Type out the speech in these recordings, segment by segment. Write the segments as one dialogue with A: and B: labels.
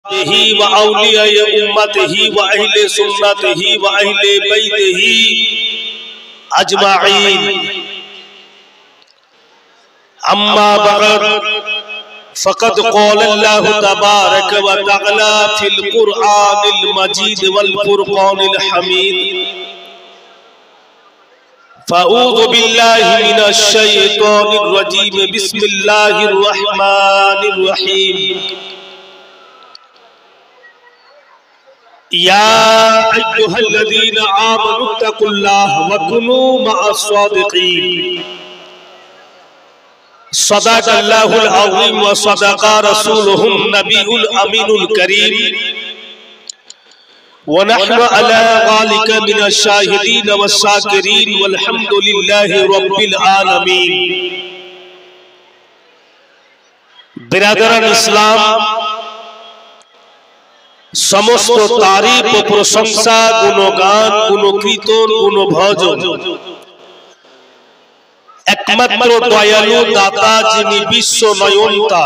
A: व औलिया उम्मतिही व अहले सुन्नतिही व अहले बैतिही अजमाइन। अम्मा बअद फ़क़द क़ाल अल्लाहु तबारक व तआला फ़िल क़ुरआनिल मजीद वल फ़ुरक़ानिल हमीद। फ़अऊज़ु बिल्लाहि मिनश शैतानिर रजीम। बिस्मिल्लाहिर रहमानिर रहीम। या अय्युहल्लज़ीना आमनुत्तक़ुल्लाह व कुनू मअस-सादिक़ीन। सदक़ल्लाहुल अज़ीम व सदक़ा रसूलुहुन नबियुल अमीनुल करीम व नहनु अला ज़ालिका मिनश शाहिदीन वश-शाकिरीन वल्हम्दुलिल्लाहि रब्बिल आलमीन। बिरादरान इस्लाम, समस्त तारीफ व प्रशंसा, गुणगान, गुणकीर्तन, गुणभजन একমাত্র দয়ালু দাতা যিনি বিশ্ব নয়নতা,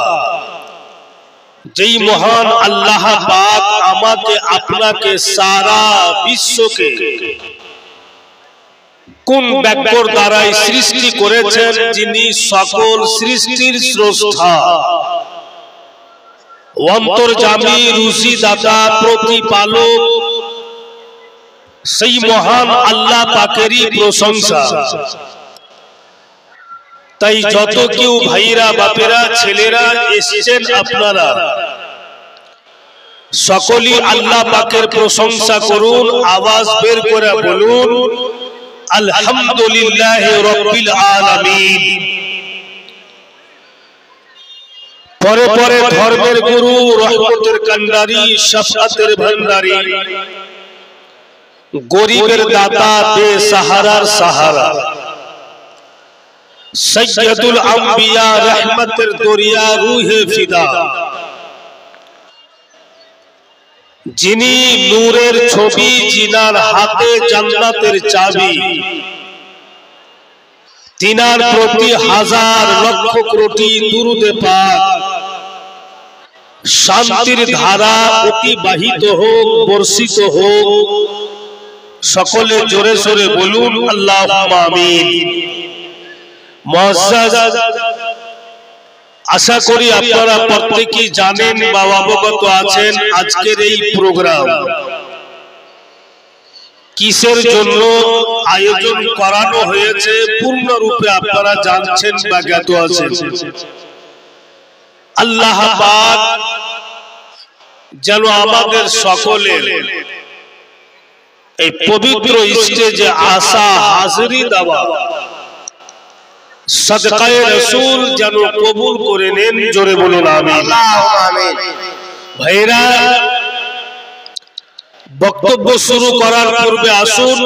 A: যেই মহান আল্লাহ পাক আমাকে আপনাকে সারা বিশ্বকে কোন ব্যাকর দ্বারাই সৃষ্টি করেছেন, যিনি সকল সৃষ্টির স্রষ্টা, অন্তর্যামী, রুজিদাতা, প্রতিপালক, সেই মহান আল্লাহ পাকেরই প্রশংসা। তাই যত কেউ ভাইরা, বাপেরা, ছেলেরা এসেছেন, আপনারা সকলেই আল্লাহ পাকের প্রশংসা করুন, আওয়াজ বের করে বলুন আলহামদুলিল্লাহি রাব্বিল আলামিন। পরে পরে ধর্মের গুরু, রহমতের কান্ডারি, শাফাতের ভান্ডারি, গরিবের দাতা, বেসাহারার সাহারা, সৈয়দুল আম্বিয়া, রহমতের দরিয়া, রূহে ফিদা, যিনি নূরের ছবি, জিনার হাতে জান্নাতের চাবি, তিনার প্রতি হাজার লক্ষ কোটি দুরূদে পাক, শান্তির ধারা অতিবাহিত হোক, বর্ষিত হোক। সকলে জোরে সোরে বলুন আল্লাহুম্মা আমিন। মুআজ্জাজ, আশা করি আপনারা প্রত্যেকেই জানেন বা অবগত আছেন আজকের এই প্রোগ্রাম কিসের জন্য আয়োজন করানো হয়েছে, পূর্ণরূপে আপনারা জানছেন বা জ্ঞাত আছেন। আল্লাহ পাক যেন আমাদের সকলের এই পবিত্র স্টেজে আসা, হাজিরি দেওয়া, সদকায়ে রাসূল যেন কবুল করে নেন। জোরে বলুন আমিন। ভাইরা, বক্তব্য শুরু করার পূর্বে আসুন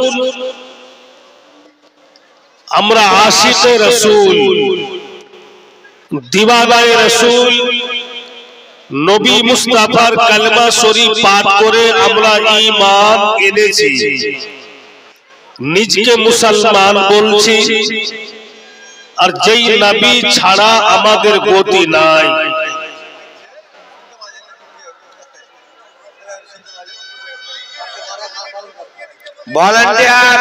A: আমরা আশিকে রাসূল, দিওয়ানায়ে রাসূল, নবী মুস্তাফার কালেমা শরীফ পাঠ করে আমরা ঈমান এনেছি, নিজকে মুসলমান বলছি, আর যেই নবী ছাড়া আমাদের গতি নাই।
B: ভলান্টিয়ার,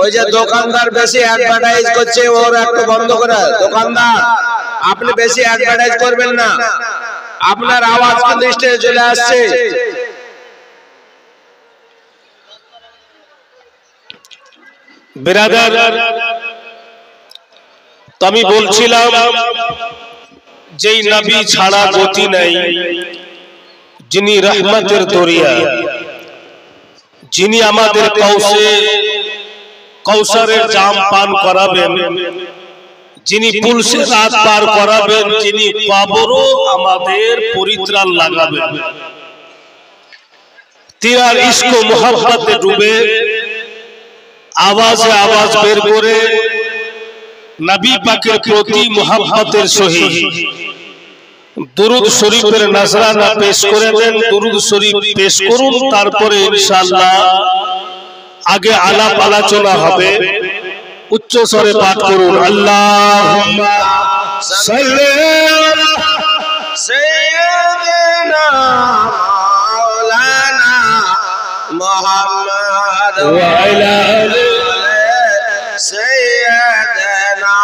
B: ওই যে দোকানদার বেশি অ্যাডভার্টাইজ করছে, ওর একটু বন্ধ করে। দোকানদার, আপনি বেশি অ্যাডভার্টাইজ করবেন না, আপনার আওয়াজ কিন্তু স্টেজে চলে আসছে।
A: বিরাদার, তো আমি বলছিলাম যেই নবী ছাড়া গতি নাই, যিনি রহমতের দরিয়া, যিনি আমাদের কৌসারের জাম পান করাবেন, যিনি পুলসে রাত পার করাবেন, যিনি কবরও আমাদের পরিত্রাণ লাগাবেন। তিনার ইশক ও মোহাব্বতে ডুবে আওয়াজে আওয়াজ বের করে নবী পাকের প্রতি মোহাব্বতের সহিত দুরূদ শরীফের নজরানা পেশ করে দেন। দুরূদ শরীফ পেশ করুন, তারপরে ইনশাআল্লাহ আগে আলাপ আলোচনা হবে। উচ্চ স্বরে পাঠ করুন আল্লাহুম্মা সাল্লি আলা সাইয়্যিদিনা
B: मोहम्मद व अला सय्यदना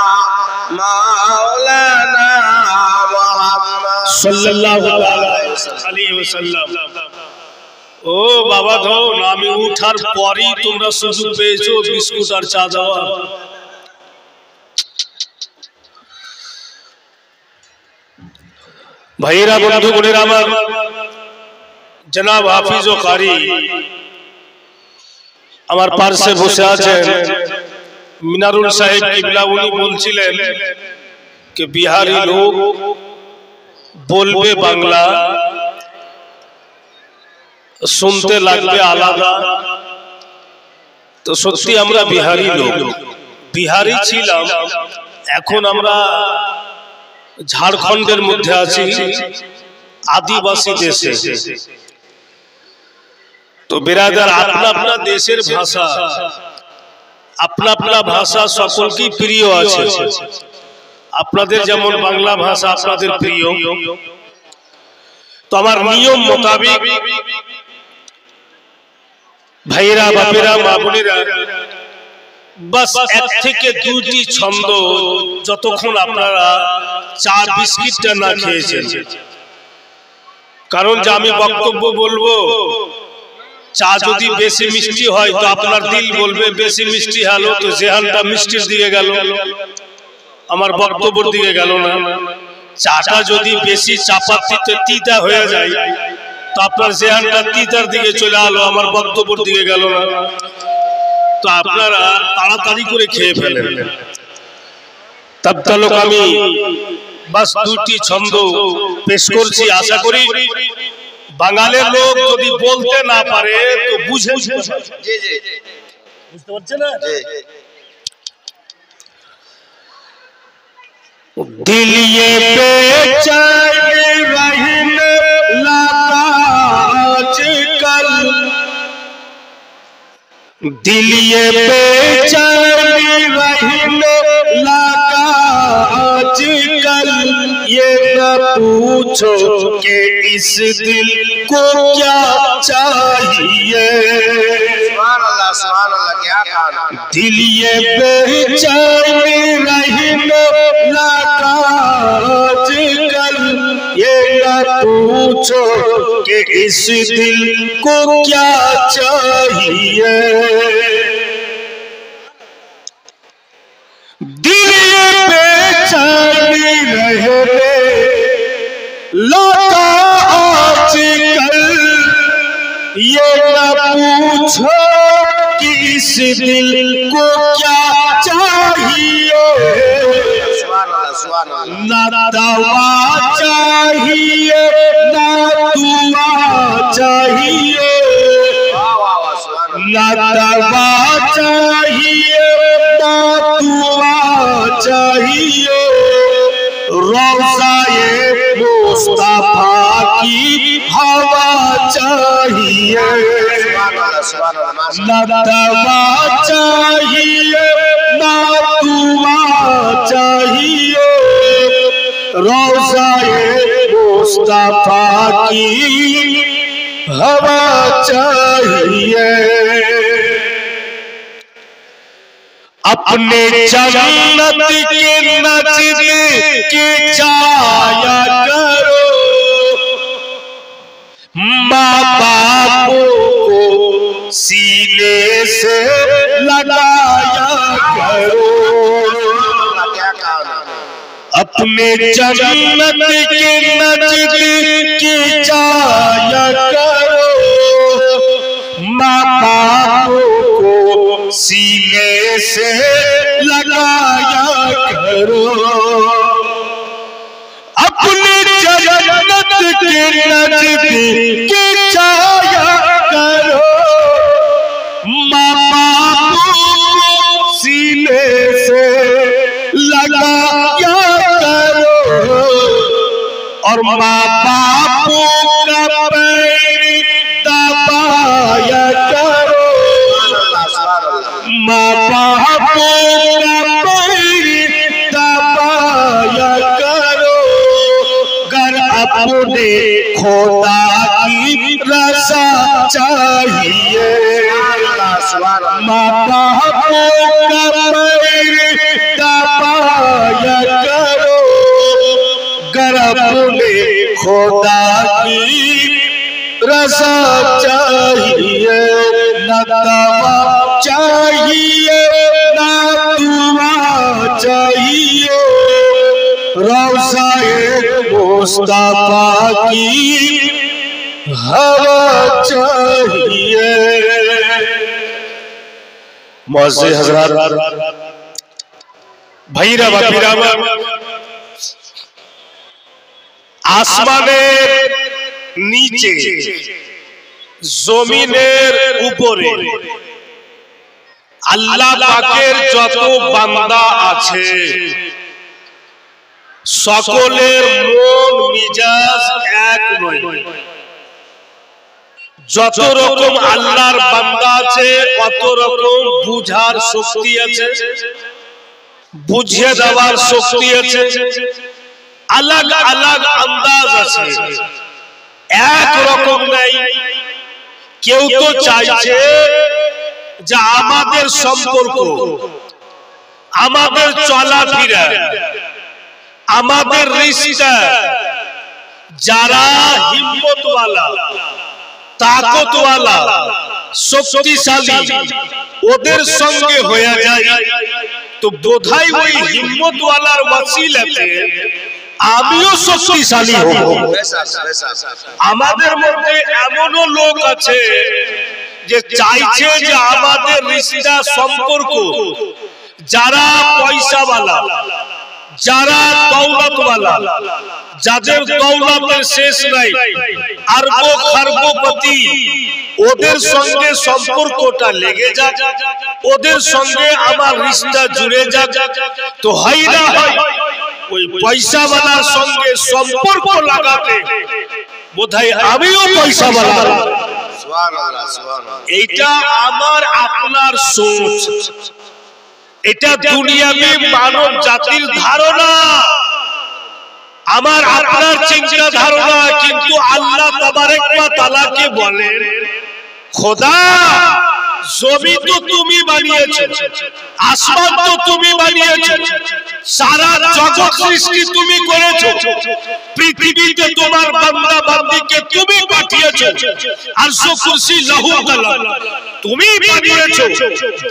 B: मौलाना मोहम्मद
A: सल्लल्लाहु अलैहि वसल्लम। ও বাবা গো, আমি উঠার পরই তোমরা সুযোগ পেয়েছো বিস্কুট আর চা দেওয়া। ভাইরা, বন্ধু বোনেরা আমার, জনাব হাফিজ ও কারি আমার পাশে বসে আছেন মিনারুল সাহেব কিবলা। উনি বলছিলেন যে বিহারি লোক বলবে বাংলা, শুনতে লাগবে আলাদা। তো সত্যি আমরা বিহারি লোক, বিহারি ছিলাম, এখন আমরা ঝাড়খণ্ডের মধ্যে আছি, আদিবাসী দেশে। তো বেরাদার, আপনা আপনা দেশের ভাষা, আপনা আপনা ভাষা সকলকেই প্রিয় আছে। আপনাদের যেমন বাংলা ভাষা আপনাদের প্রিয়, তো আমার নিয়ম মোতাবেক ভাইরা, বাপেরা, মা বোনেরা, বাস এক থেকে দুটি ছন্দ, যতক্ষণ আপনারা চা বিস্কিটটা না খেয়েছেন। কারণ যে আমি বক্তব্য বলবো, চা যদি বেশি মিষ্টি হয় তো আপনার দিল বলবে বেশি মিষ্টি হলো, তো জেহানটা মিষ্টির দিকে গেল, আমার বক্তব্যের দিকে গেল না। চাটা যদি বেশি চাপাতিতে তিতা হয়ে যায় তো আপনার জেহানটা তিতার দিকে চলে আলো, আমার বক্তব্যের দিকে গেল না। তো আপনারা তাড়াতাড়ি করে খেয়ে ফেলেন। তব তালুক আমি বাস দুটি ছন্দ পেশ করছি, আশা করি বাঙালির লোক যদি বলতে না পারে তো বুঝে বুঝতে পারছে না। दिल ये बेचैन रहने लगा आजकल, दिल ये बेचैन रहने लगा आजकल। ये न पूछो कि इस दिल को क्या चाहिए,
B: सुभान अल्लाह, क्या कहा।
A: दिल ये बेचैन रहने लगा आजकल, ये न पूछो कि इस दिल को क्या चाहिए। दिल ये बेचैन रहने लगा आजकल, ये न पूछो कि इस दिल को क्या चाहिए। ना दवा चाहिए ना दुआ चाहिए, ना दवा चाहिए ना दुआ चाहिए। रोज़ाए मुस्तफा की हवा चाहिए, ना दवा चाहिए ना दुआ चाहिए। रोज़ाए मुस्तफा की हवा चाहिए। अपने जन्नत के नज़दीक जाया करो, माँ बाप को सीने से लगाया करो। अपने जन्नत के नज़दीक जाया करो, माँ बाप को सीने से लगाया करो। अपने जन्नत के नज़दीक जाया करो, माँ बाप को सीने से लगाया करो। और माँ बाप का पैर दबाया करो, माँ बाप का पैर दबाया करो। घर अपने खुदा की रज़ा चाहिए माँ बाप का पैर दबाया करो गर अपने खुदा की रज़ा चाहिए न दवा चाहिए न दुआ चाहिए रौज़ाए मुस्तफा की हवा चाहिए। मुअज़्ज़िज़ हज़रात भाईरा बापीरा আসমানের নিচে জমিনের উপরে আল্লাহ পাকের যত বান্দা আছে সকলের মন মিজাজ এক নয়। যত রকম আল্লাহর বান্দা আছে কত রকম বুঝার শক্তি আছে, বুঝিয়ে দেওয়ার শক্তি আছে, अलग अलग अंदाज আছে, এক রকম নাই। কেউ তো চাইছে যে আমাদের সম্পর্ক, আমাদের চলাফেরা, আমাদের রিশতা যারা হিম্মতওয়ালা, তাকতওয়ালা, শক্তিশালী ওদের সঙ্গে হয়ে যায় তো বোধহয় ওই হিম্মতওয়ালার ওসিলাতে আমিও শক্তিশালী হব। আমাদের মধ্যে এমনও লোক আছে যে চাইছে যে আমাদের রিশতা সম্পর্ক যারা পয়সাওয়ালা, যারা দৌলতওয়ালা, যাদের দৌলতের শেষ নাই, আরব খরবপতি, ওদের সঙ্গে সম্পর্কটা লেগে যাক, ওদের সঙ্গে আমার রিশতা জুড়ে যাক। তো হয় না হয় ওই পয়সাওয়ালার সঙ্গে সম্পর্ক লাগাতে বোধহয় আমিও পয়সাওয়ালা। সুবহানাল্লাহ, সুবহানাল্লাহ। এইটা আমার আপনার সোচ, এটা দুনিয়াতে মানব জাতির ধারণা, আমার আপনার চিন্তা ধারণা। কিন্তু আল্লাহ তাবারক ওয়া তাআলাকে বলেন, খোদা জমি তো তুমি বানিয়েছো, আসমান তো তুমি বানিয়েছো, সারা জগৎ সৃষ্টি তুমি করেছো, পৃথিবীতে তোমার বান্দা বান্দীকে তুমি পাঠিয়েছো, আরশ কুরসি লৌহ কলম তুমি বানিয়েছো,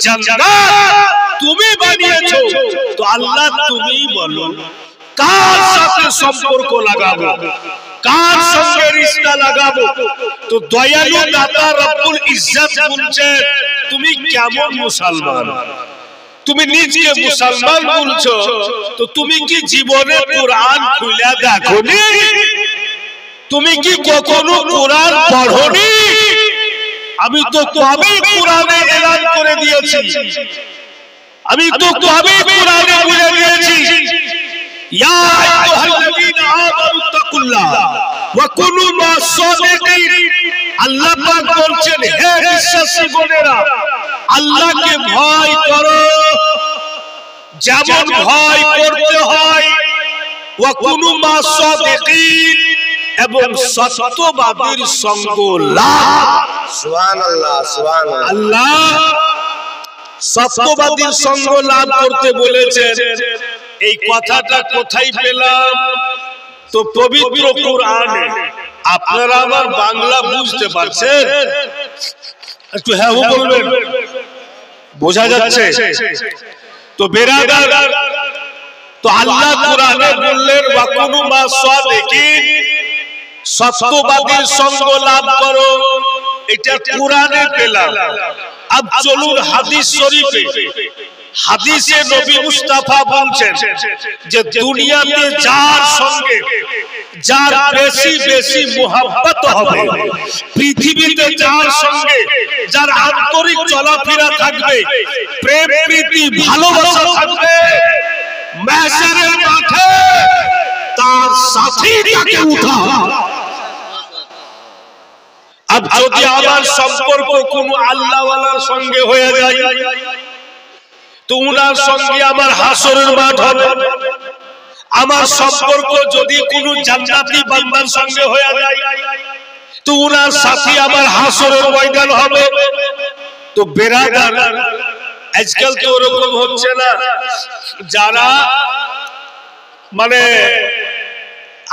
A: জান্নাত তুমি বানিয়েছো। তো আল্লাহ তুমি বলো কার সাথে সম্পর্ক লাগাবো, কার সঙ্গে রিশতা লাগাবো? তো দয়ালু দাতা রব্বুল ইজ্জত বলছেন, তুমি কেমন মুসলমান? তুমি নিজে মুসলমান বলছো, তো তুমি কি জীবনে কোরআন খুলে দেখোনি? তুমি কি কখনো কোরআন পড়োনি? আমি তো কবে কোরআনে এলান করে দিয়েছি, আমি তো কবে কোরআনে বলে দিয়েছি, ইয়া আইয়ুহাল্লাযীনা আমানু তাকুল্লাহ ওয়া কুনু মা'আস-সাদিকিন। আল্লাহ পাক বলছেন, হে বিশ্বাসী বোনেরা, আল্লাহকে ভয় করো যেমন ভয় করতে হয়, ওয়া কুনু মা'আস-সাদিকিন, এবং সত্যবাদীর সঙ্গ লাভ।
B: সুবহানাল্লাহ, সুবহানাল্লাহ।
A: আল্লাহ সত্যবাদীর সঙ্গ লাভ করতে বলেছেন। এই কথাটা কোথায় পেলাম? তো পবিত্র কোরআনে। আপনারা আমার বাংলা বুঝতে পারছেন? একটু হ্যাঁ বলবেন, বোঝা যাচ্ছে তো বেরাদার? তো আল্লাহ কোরআনে বললেন, ওয়া কুনু মা'আস-সাদিকিন, সত্যবাদীর সঙ্গ লাভ করো। এটা কোরআনে পেলাম। अब চলুন হাদিস শরীফে। হাদিসে নবী মুস্তাফা বলছেন যে দুনিয়াতে যার সঙ্গে যার বেশি বেশি মোহাব্বত হবে, পৃথিবীতে যার সঙ্গে যার আন্তরিক চলাফেরা থাকবে, প্রেম প্রীতি ভালোবাসা থাকবে, মাহশারের মাঠে তার সাথী তাকে উঠাও। अब যদি আমার সম্পর্ক কোন আল্লাহওয়ালার সঙ্গে হয়ে যায়, তো উনার সঙ্গে আমার হাসরের মাঠ হবে। আমার সম্পর্ক যদি কোন জান্নাতি বান্দার সঙ্গে হয়ে যায়, তো উনার সাথে আমার হাসরের ময়দান হবে। তো বেরাদার আজকাল তো ওরকম হচ্ছে না, যারা মানে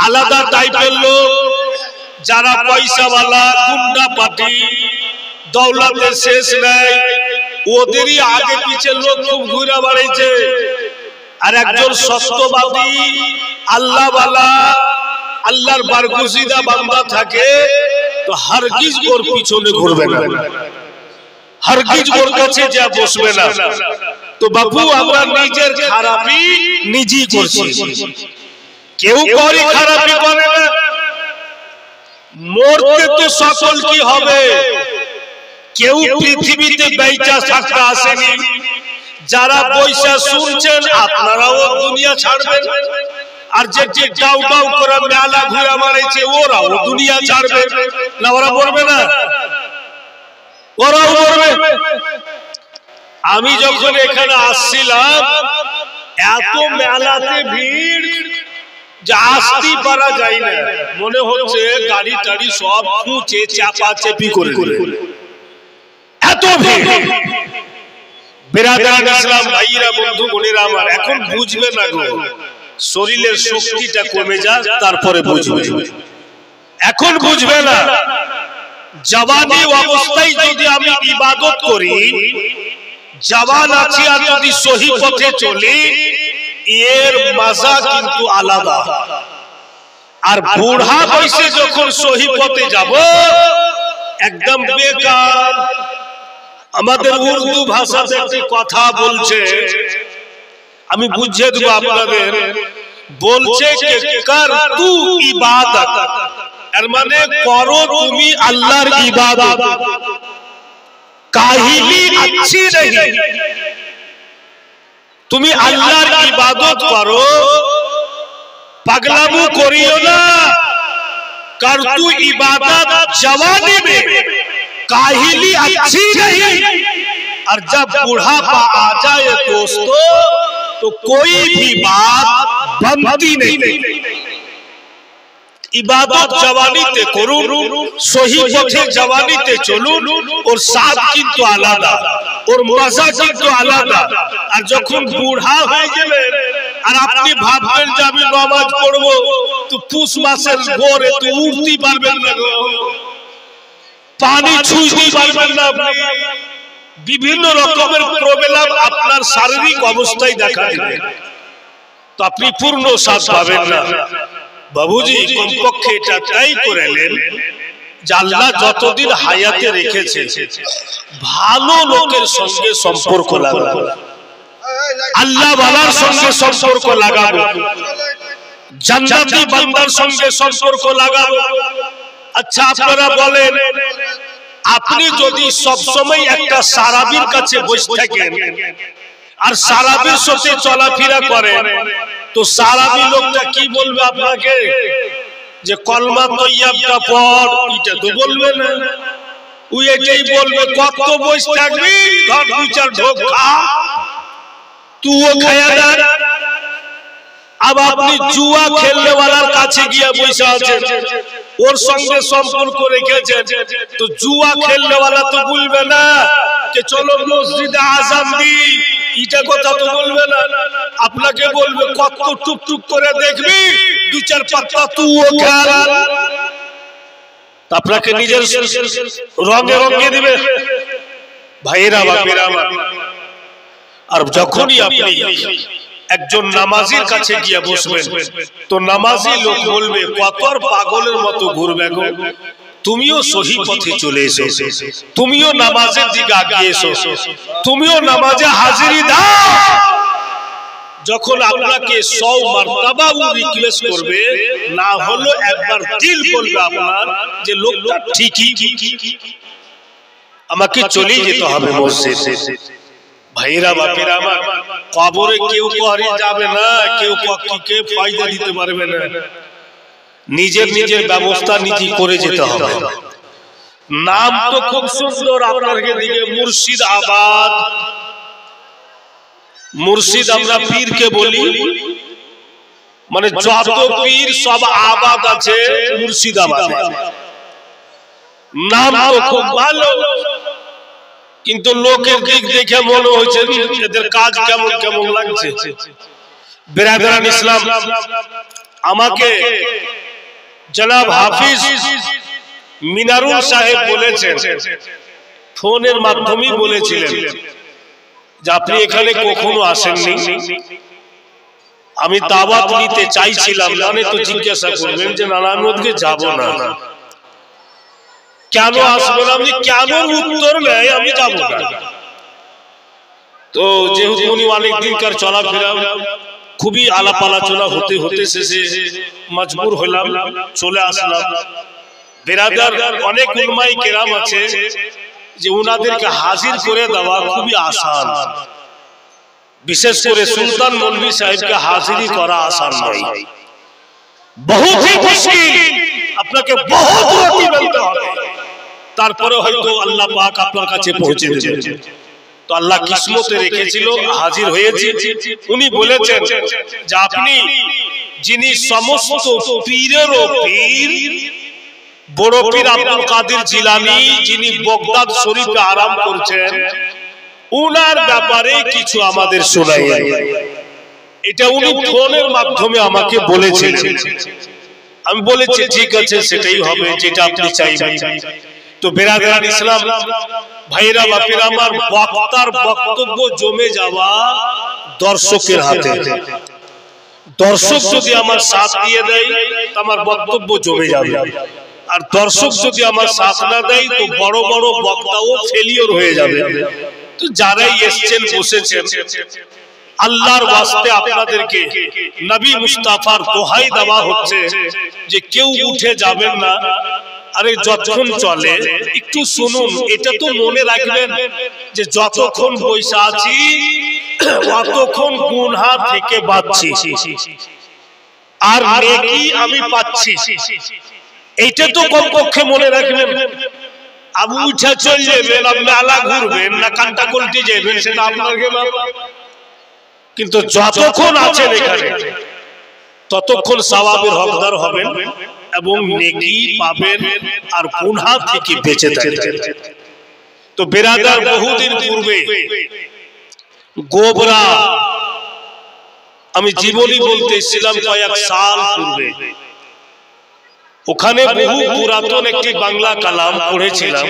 A: আলাদা টাইপের লোক, যারা পয়সাওয়ালা গুন্ডা পার্টি, দৌলতের শেষ নাই, ওদেরই আগে পিছে লোক খুব ঘুরে বেড়াইছে। আর একজন সত্যবাদী আল্লাহওয়ালা, আল্লাহর বারগুজিদা বান্দা থাকে, তো হারগিজ ওর পিছনে ঘুরবে না, হারগিজ ওর কাছে যা বসবে না। তো বাবু আমরা নিজের খারাপি নিজেই করছি, কেউ করে খারাপি করে না। মরতে তো সকল কি হবে, কেউ পৃথিবীতে বেঁচে থাকতে আসেনি। যারা পয়সা শুনছেন আপনারাও দুনিয়া ছাড়বেন, আর যে যে ডাউ ডাউ করে মেলা ঘুরে মারাইছে ওরাও দুনিয়া ছাড়বে না। ওরা মরবে না? ওরাও মরবে। আমি যখন এখানে আসছিলাম এত মেলাতে ভিড় যে আসতে পারা যায় না, মনে হচ্ছে গাড়ি টাড়ি সব খুঁচে চাপা চেপি করে করে, এত ভিড়। বেরাদারান ইসলাম ভাইরা, বন্ধু বোনেরা আমার, এখন বুঝবে না গো, শরীরের শক্তিটা কমে যাক তারপরে বুঝবে, এখন বুঝবে না। জওয়ানি অবস্থায় যদি আমি ইবাদত করি, জওয়ান আছি আর যদি সহি পথে চলি, এর মজা কিন্তু আলাদা। আর বুড়া বয়সে যখন সহি পথে যাব একদম বেকার। আমাদের উর্দু ভাষাতে একটি কথা বলছে, আমি বুঝিয়ে দেব আপনাদের। বলছে কে কর তু ইবাদত, এর মানে করো তুমি আল্লাহর ইবাদত, কাহিলি अच्छी नहीं, তুমি আল্লাহর ইবাদত করো, পাগলামু করিও না। কর তু ইবাদত জওয়ানি মে, काहिली अच्छी नहीं। और जब बुढ़ापा आ जाए दोस्तों, तो कोई भी बात बनती नहीं। इबादत जवानीते করুন, সহি পথে জওয়ানিতে চলুন, ওর স্বাদ কিন্তু আলাদা, ওর মজা কিন্তু আলাদা। আর যখন বুড়া হয়ে গেলেন আর আপনি ভাববেন যে আমি নামাজ পড়বো, তো পুষ মাসের ভোরে তো উঠতে পারবেন না, পানি ছুঁইতে পারবেন না, বিভিন্ন রকমের প্রবলেম আপনার শারীরিক অবস্থায় দেখা দেবে, তো আপনি পূর্ণ স্বাদ পাবেন না। বাবুজি কমপক্ষে এটা তাই করেলেন যে আল্লাহ যতদিন হায়াতে রেখেছে ভালো লোকের সঙ্গে সম্পর্ক লাগাবো, আল্লাহ ওয়ালার সঙ্গে সম্পর্ক লাগাবো, জান্নাতি বান্দার সঙ্গে সম্পর্ক লাগাবো। আচ্ছা আপনারা বলেন, আপনি যদি সব সময় একটা সারাবির কাছে বসে থাকেন আর সারাবির সাথে চলাফেরা করেন, তো সারাবি লোকটা কি বলবে আপনাকে? যে কলমা তৈয়াবটা পড়, এটা তো বলবে না, ওই এটাই বলবে কত বসে থাকবি, ধর দুই চার ঢোক খা, তুইও খায়া দে। अब আপনি জুয়া খেলনে वालाর কাছে গিয়ে বসে আছেন, ওর সঙ্গে সম্পর্ক রেখেছেন, তো জুয়া খেলনে वाला তো বলবে না যে চলো মসজিদে আযান দি, এটা কথা তো বলবে না। আপনাকে বলবে কত টুক টুক করে দেখবি, দুই চার পাতা তুইও খেল, আপনাকে নিজের রঙে রঙে দিবে। ভাইরা বাপেরা আমার, আর যখনই আপনি একজন নামাজির কাছে গিয়ে বসবেন, তো নামাজি লোক বলবে কত পাগলের মতো ঘুরবে গো, তুমিও সহি পথে চলে এসো, তুমিও নামাজের দিকে এগিয়ে এসো, তুমিও নামাজে হাজিরি দাও। যখন আপনাকে 100 মারতাবা রিকোয়েস্ট করবে, না হলো একবার দিল বলবে আপনার যে লোকটা ঠিকই, আমাকে চলে যেতে হবে মসজিদে। ভাইরা বাপেরা আমার, কবরে কেউ পরে যাবে না, কেউ পক্ষীকে ফায়দা দিতে পারবে না, নিজের নিজের ব্যবস্থা নিজে করে যেতে হবে। নাম তো খুব সুন্দর আপনার দিকে, মুর্শিদাবাদ। মুর্শিদ আমরা পীরকে বলি, মানে যত পীর সব আবাদ আছে মুর্শিদাবাদে। নাম তো খুব ভালো, কিন্তু লোকের দিক দেখে মনে হচ্ছে এদের কাজ কেমন কেমন লাগছে। বিরাদরান ইসলাম, আমাকে জনাব হাফিজ মিনারুল সাহেব বলেছেন, ফোনের মাধ্যমে বলেছিলেন যে আপনি এখানে কখনো আসেননি। আমি দাওয়াত নিতে চাইছিলাম, মানে তো জিজ্ঞাসা করবেন যে না আমি ওদিকে যাব না, কেন আসবেন আপনি, কেন উত্তর নেই আমি যাব না। তো যেহেতু উনি অনেক দিনকার চলাফেরা, খুবই আলাপ আলোচনা হতে হতে শেষে মজবুর হলাম, চলে আসলাম। বিরাদার অনেক উলামায়ে কেরাম আছে যে উনাদেরকে হাজির করে দেওয়া খুবই আসান, বিশেষ করে সুলতান মৌলভী সাহেবকে হাজিরি করা আসান নয়, বহুত মুশকিল, আপনাকে বহুত রুটি বেলতে হবে, তারপরে হয়তো আল্লাহ পাক আপনার কাছে পৌঁছে দেবেন। তো আল্লাহ কিসমতে রেখেছিল, হাজির হয়েছি। উনি বলেছেন যে আপনি যিনি সমস্ত পীরেরও পীর, বড় পীর আব্দুল কাদের জিলানী, যিনি বগদাদ শরীফে আরাম করছেন, উনার ব্যাপারে কিছু আমাদের শোনাইয়েন। এটা উনি ফোনের মাধ্যমে আমাকে বলেছিলেন। আমি বলেছি ঠিক আছে, সেটাই হবে যেটা আপনি চাইবেন। তো বিরাদরান ইসলাম ভাইরা বাপেরা আমার, বক্তার বক্তব্য জমে যাওয়া দর্শকের হাতে। দর্শক যদি আমার সাথ দিয়ে দেয় তো আমার বক্তব্য জমে যাবে, আর দর্শক যদি আমার সাথ না দেয় তো বড় বড় বক্তাও ফেলিওর হয়ে যাবে। তো যারাই এসেছেন বসেছেন, আল্লাহর ওয়াস্তে আপনাদেরকে নবী মুস্তাফার দোহাই দেওয়া হচ্ছে যে কেউ উঠে যাবেন না। আরে যতক্ষণ চলে একটু শুনুন, এটা তো মনে রাখবেন যে যতক্ষণ পয়সা আছি ততক্ষণ গুনাহ থেকে বাঁচছি আর নেকি আমি পাচ্ছি, এইটা তো কমপক্ষে মনে রাখবেন। আবু উঠা চলে যাবেন, আপনি আলা ঘুরবেন না কান্টা কলটি যাবেন, সেটা আপনার ব্যাপার। কিন্তু যতক্ষণ আছেন এখানে ততক্ষণ সওয়াবের হকদার হবেন এবং নেকি পাবেন আর গুনাহ থেকে বেঁচে থাকবেন। তো বিরাদার বহুদিন পূর্বে গোবরা, আমি জীবনী বলতে এসেছিলাম কয়েক সাল পূর্বে, ওখানে বহু পুরাতন একটি বাংলা কালাম পড়েছিলাম।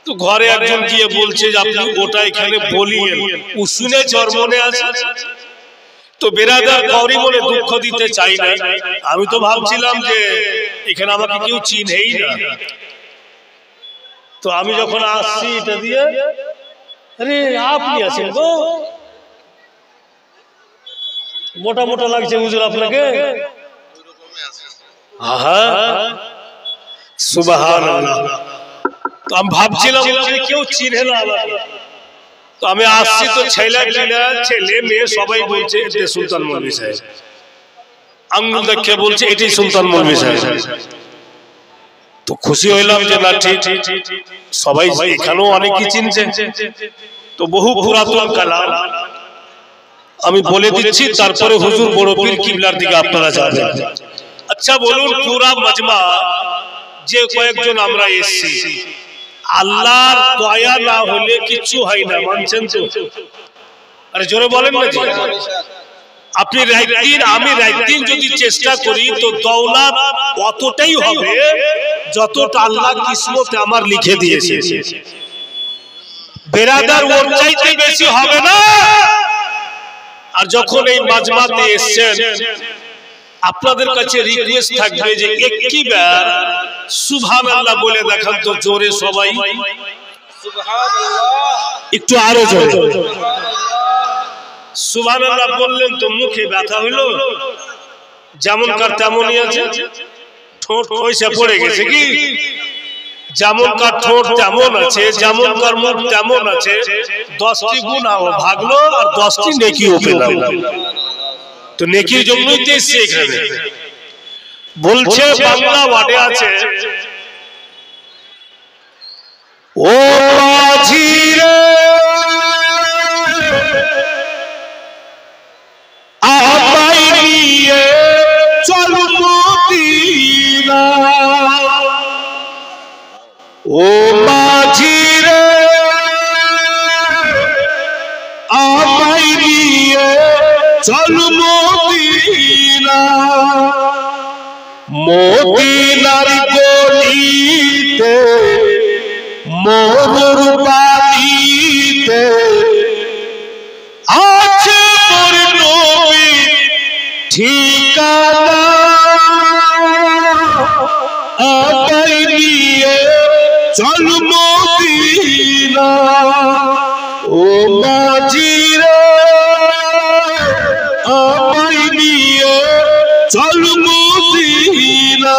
A: তো ঘরে একজন গিয়ে বলছে যে আপনি ওটা এখানে বলিয়েন, ও শুনে চরমনে আছে। তো বিরাদার গৌরী মনে দুঃখ দিতে চাই না, আমি তো ভাবছিলাম যে এখানে আমাকে কেউ চিনেই না। তো আমি যখন আসছি এটা দিয়ে, আরে আপনি আছেন গো, মোটা মোটা লাগছে হুজুর আপনাকে। সুবহানাল্লাহ। তো আমি ভাবছিলাম কেউ চিনে না আমাকে। তো আমি আসছি, তো ছেলে মেয়ে সবাই বলছে এটা সুলতান মৌলভী সাহেব, আঙ্গুল দেখে বলছে এটাই সুলতান মৌলভী সাহেব। তো খুশি হইলাম যে না ঠিক, সবাই এখানেও অনেকেই চিনছে। তো বহু পুরাতন কালাম আমি বলে দিচ্ছি, তারপরে হুজুর বড় পীর কিবলার দিকে আপনারা যাবেন। আচ্ছা বলুন, পুরা মজমা যে কয়েকজন আমরা এসেছি, আল্লাহর দয়া না হলে কিছু হয় না, মানছেন তো? আরে জোরে বলেন না জি। আপনি রাত দিন, আমি রাত দিন যদি চেষ্টা করি তো দৌলত অতটাই হবে যতটা আল্লাহ কিসমতে আমার লিখে দিয়েছে। বেরাদার ওর চাইতে বেশি হবে না। আর যখন এই মাজমাতে এসেছেন, আপনাদের কাছে রিকোয়েস্ট থাকবে যে একবার সুবহানাল্লাহ বলে দেখান তো জোরে সবাই, একটু আরো জোরে সুবহানাল্লাহ বললেন তো মুখে ব্যথা হইলো, যেমন কার তেমনই আছে, ঠোঁট পয়সা পড়ে গেছে কি, যেমন কার ঠোঁট তেমন আছে, যেমন কার মুখ তেমন আছে। 10টি গুনাহ ভাগলো আর 10টি নেকিও পেলাম। তো নেকির জন্যই তো এসেছে এখানে। বলছে বাংলা ওয়ার্ডে আছে, ও মাঝিরে আমায় নিয়ে চল মদিনা, মাঝি রে আমায় নিয়ে চল মদিনা, মদিনার গলিতে মোর বাড়িতে আছে মোর নবীর ঠিকানা, আমায় নিয়ে চল মদিনা। ও মাঝি রে আমায় নিয়ে চল মদিনা,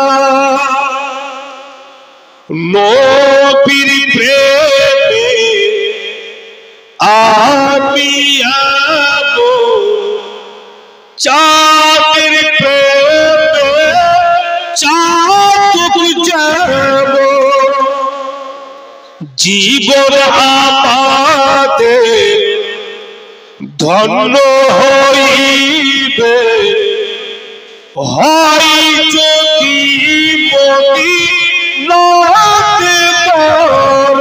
A: নবীর প্রেমে আমি যাবো, চাঁদের প্রেমে চাঁদ যাবো, জীবন আমাদের ধন্য হইবে, হয় যদি মদিনাতে মর,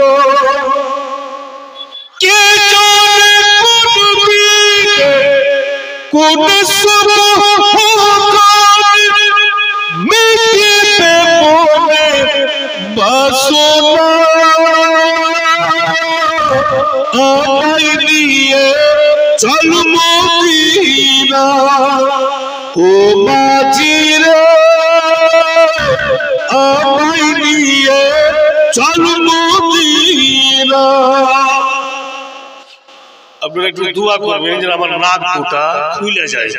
A: কে জানে কোন মিটিবে মনের বাসনা, আমায় নিয়ে চল মদিনা। ও মাঝি রে আমায় নিয়ে চল মদিনা। আপনারা একটু দোয়া করবেন যেন আমার নাক দুটা খুলে যায়,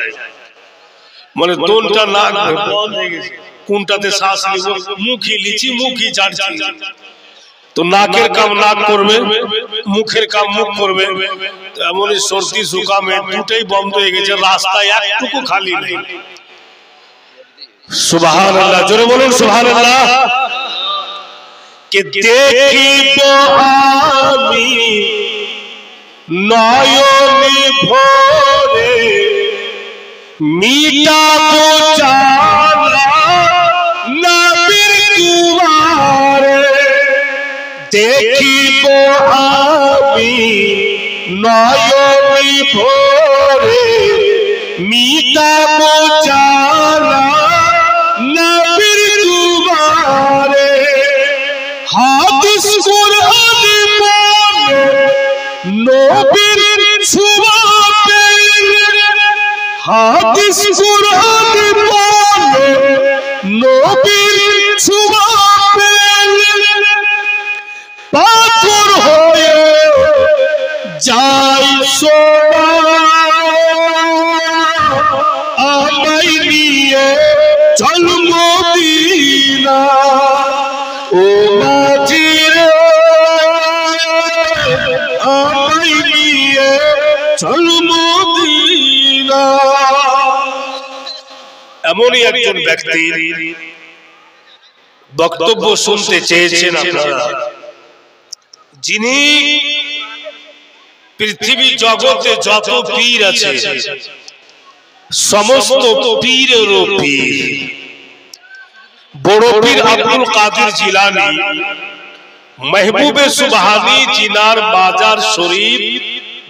A: মানে দোনটা নাক বন্ধ হয়ে গেছে, কোনটাতে শ্বাস নিব, মুখই লিচি মুখই ছাড়ছি, তো নাকের কাম নাক করবে, মুখের কাম মুখ করবে, এমনই সর্দি জুকামে দুটাই বন্ধ হয়ে গেছে, রাস্তায় একটুকু খালি নেই। সুবহানাল্লাহ, জোরে বলুন সুবহানাল্লাহ। কে দেখিব আমি নয়নে ভরে, মিটাবো জ্বালা নবীর দুয়ারে, দেখিব আমি নয়নে ভরে, মিটাবো জ্বালা নবীর দুয়ারে, হাদিস কুরআনে বলে নবীর ছোঁয়া পেলে, হাদিস কুরআনে বলে নবীর ছোঁয়া পেলে, পাথর হয়ে যায় সোনা, আমায় নিয়ে চল মদিনা। ও মাঝি রে আমায় নিয়ে চল মদিনা। এমনই একজন ব্যক্তি বক্তব্য শুনতে চেয়েছেন আপনারা, যিনি পৃথিবী জগতে যত পীর আছে সমস্ত পীরেরও পীর, বড় পীর আব্দুল কাদের জিলানী महबूबे सुबहानी जिनार बाजार शरीफ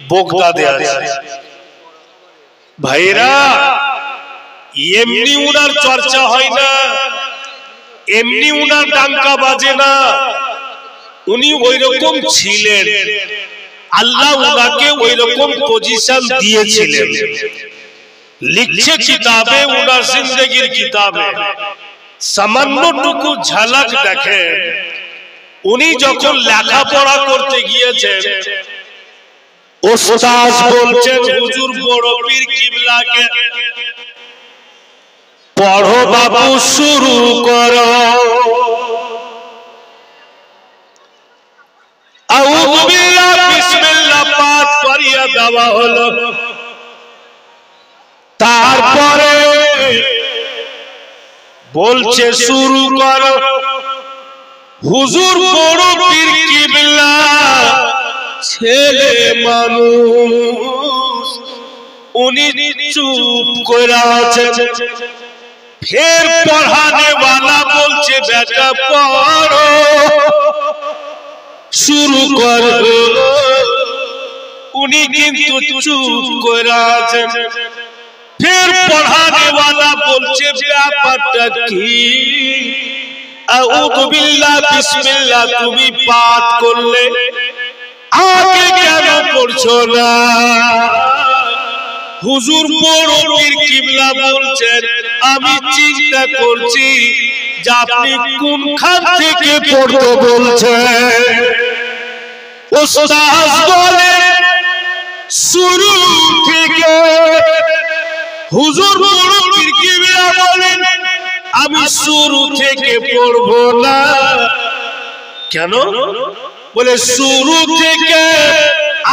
A: बोगदादे আছে ভাইরা। এমনি উনার চর্চা হয় না, এমনি উনার ডাঙ্কা বাজে না, উনি ওইরকম ছিলেন, আল্লাহ উনাকে ওইরকম পজিশন দিয়েছিলেন। লিখছে কিতাবে, উনার জিন্দেগির কিতাবে সামান্যটুকু ঝলক দেখেন। উনি যখন লেখাপড়া করতে গিয়েছেন, ওস্তাদ বলছেন হুজুর বড় পীর কিবলাকে, পড়ো বাবু শুরু করো, আউযু বিল্লাহ বিসমিল্লাহ পাঠ করিয়ে দেওয়া হলো। তারপরে বলছে শুরু করো। হুজুর বড় পীর কিবলা ছেলে মানুষ, উনি চুপ করে আছেন। ফের পড়ানে वाला বলছে বেটা পড়ো। শুরু করো উনি কিন্তু চুপ করে আছেন ফের পড়ানে वाला বলছে ব্যাপারটা কি আউযু বিল্লাহ বিসমিল্লাহ তুমি পাঠ করলে আগে কেন পড়ছো না হুজুর বড় পীর কিবলা বলছেন আমি চিন্তা করছি যে আপনি কোনখান থেকে পড়তে বলছেন ওস্তাদ বলে শুরু থেকে হুজুর বড় পীর কিবলা বলেন আমি শুরু থেকে পড়ব না কেন বলে শুরু থেকে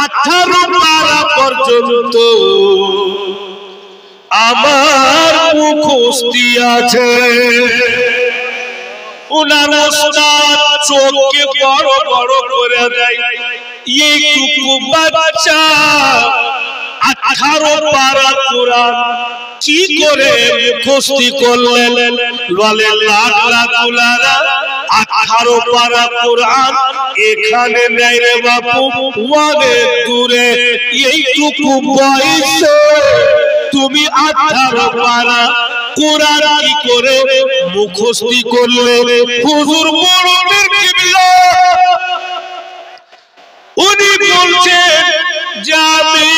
A: 18 পারা পর্যন্ত আমার মুখস্থি আছে উনার ওস্তাদ চোখকে বড় বড় করে দেয় এইটুকু বাচ্চা 18 পারা কোরআন কি করে মুখস্থি করলেন বলে লাখ লাখ উলারা 18 পারা কোরআন এখানে নাই রে বাপু অনেক দূরে এইটুকু বয়সে তুমি 18 পারা কোরআন কি করে মুখস্থি করলে হুজুর বড় পীর কিবলা উনি বলছেন যে আমি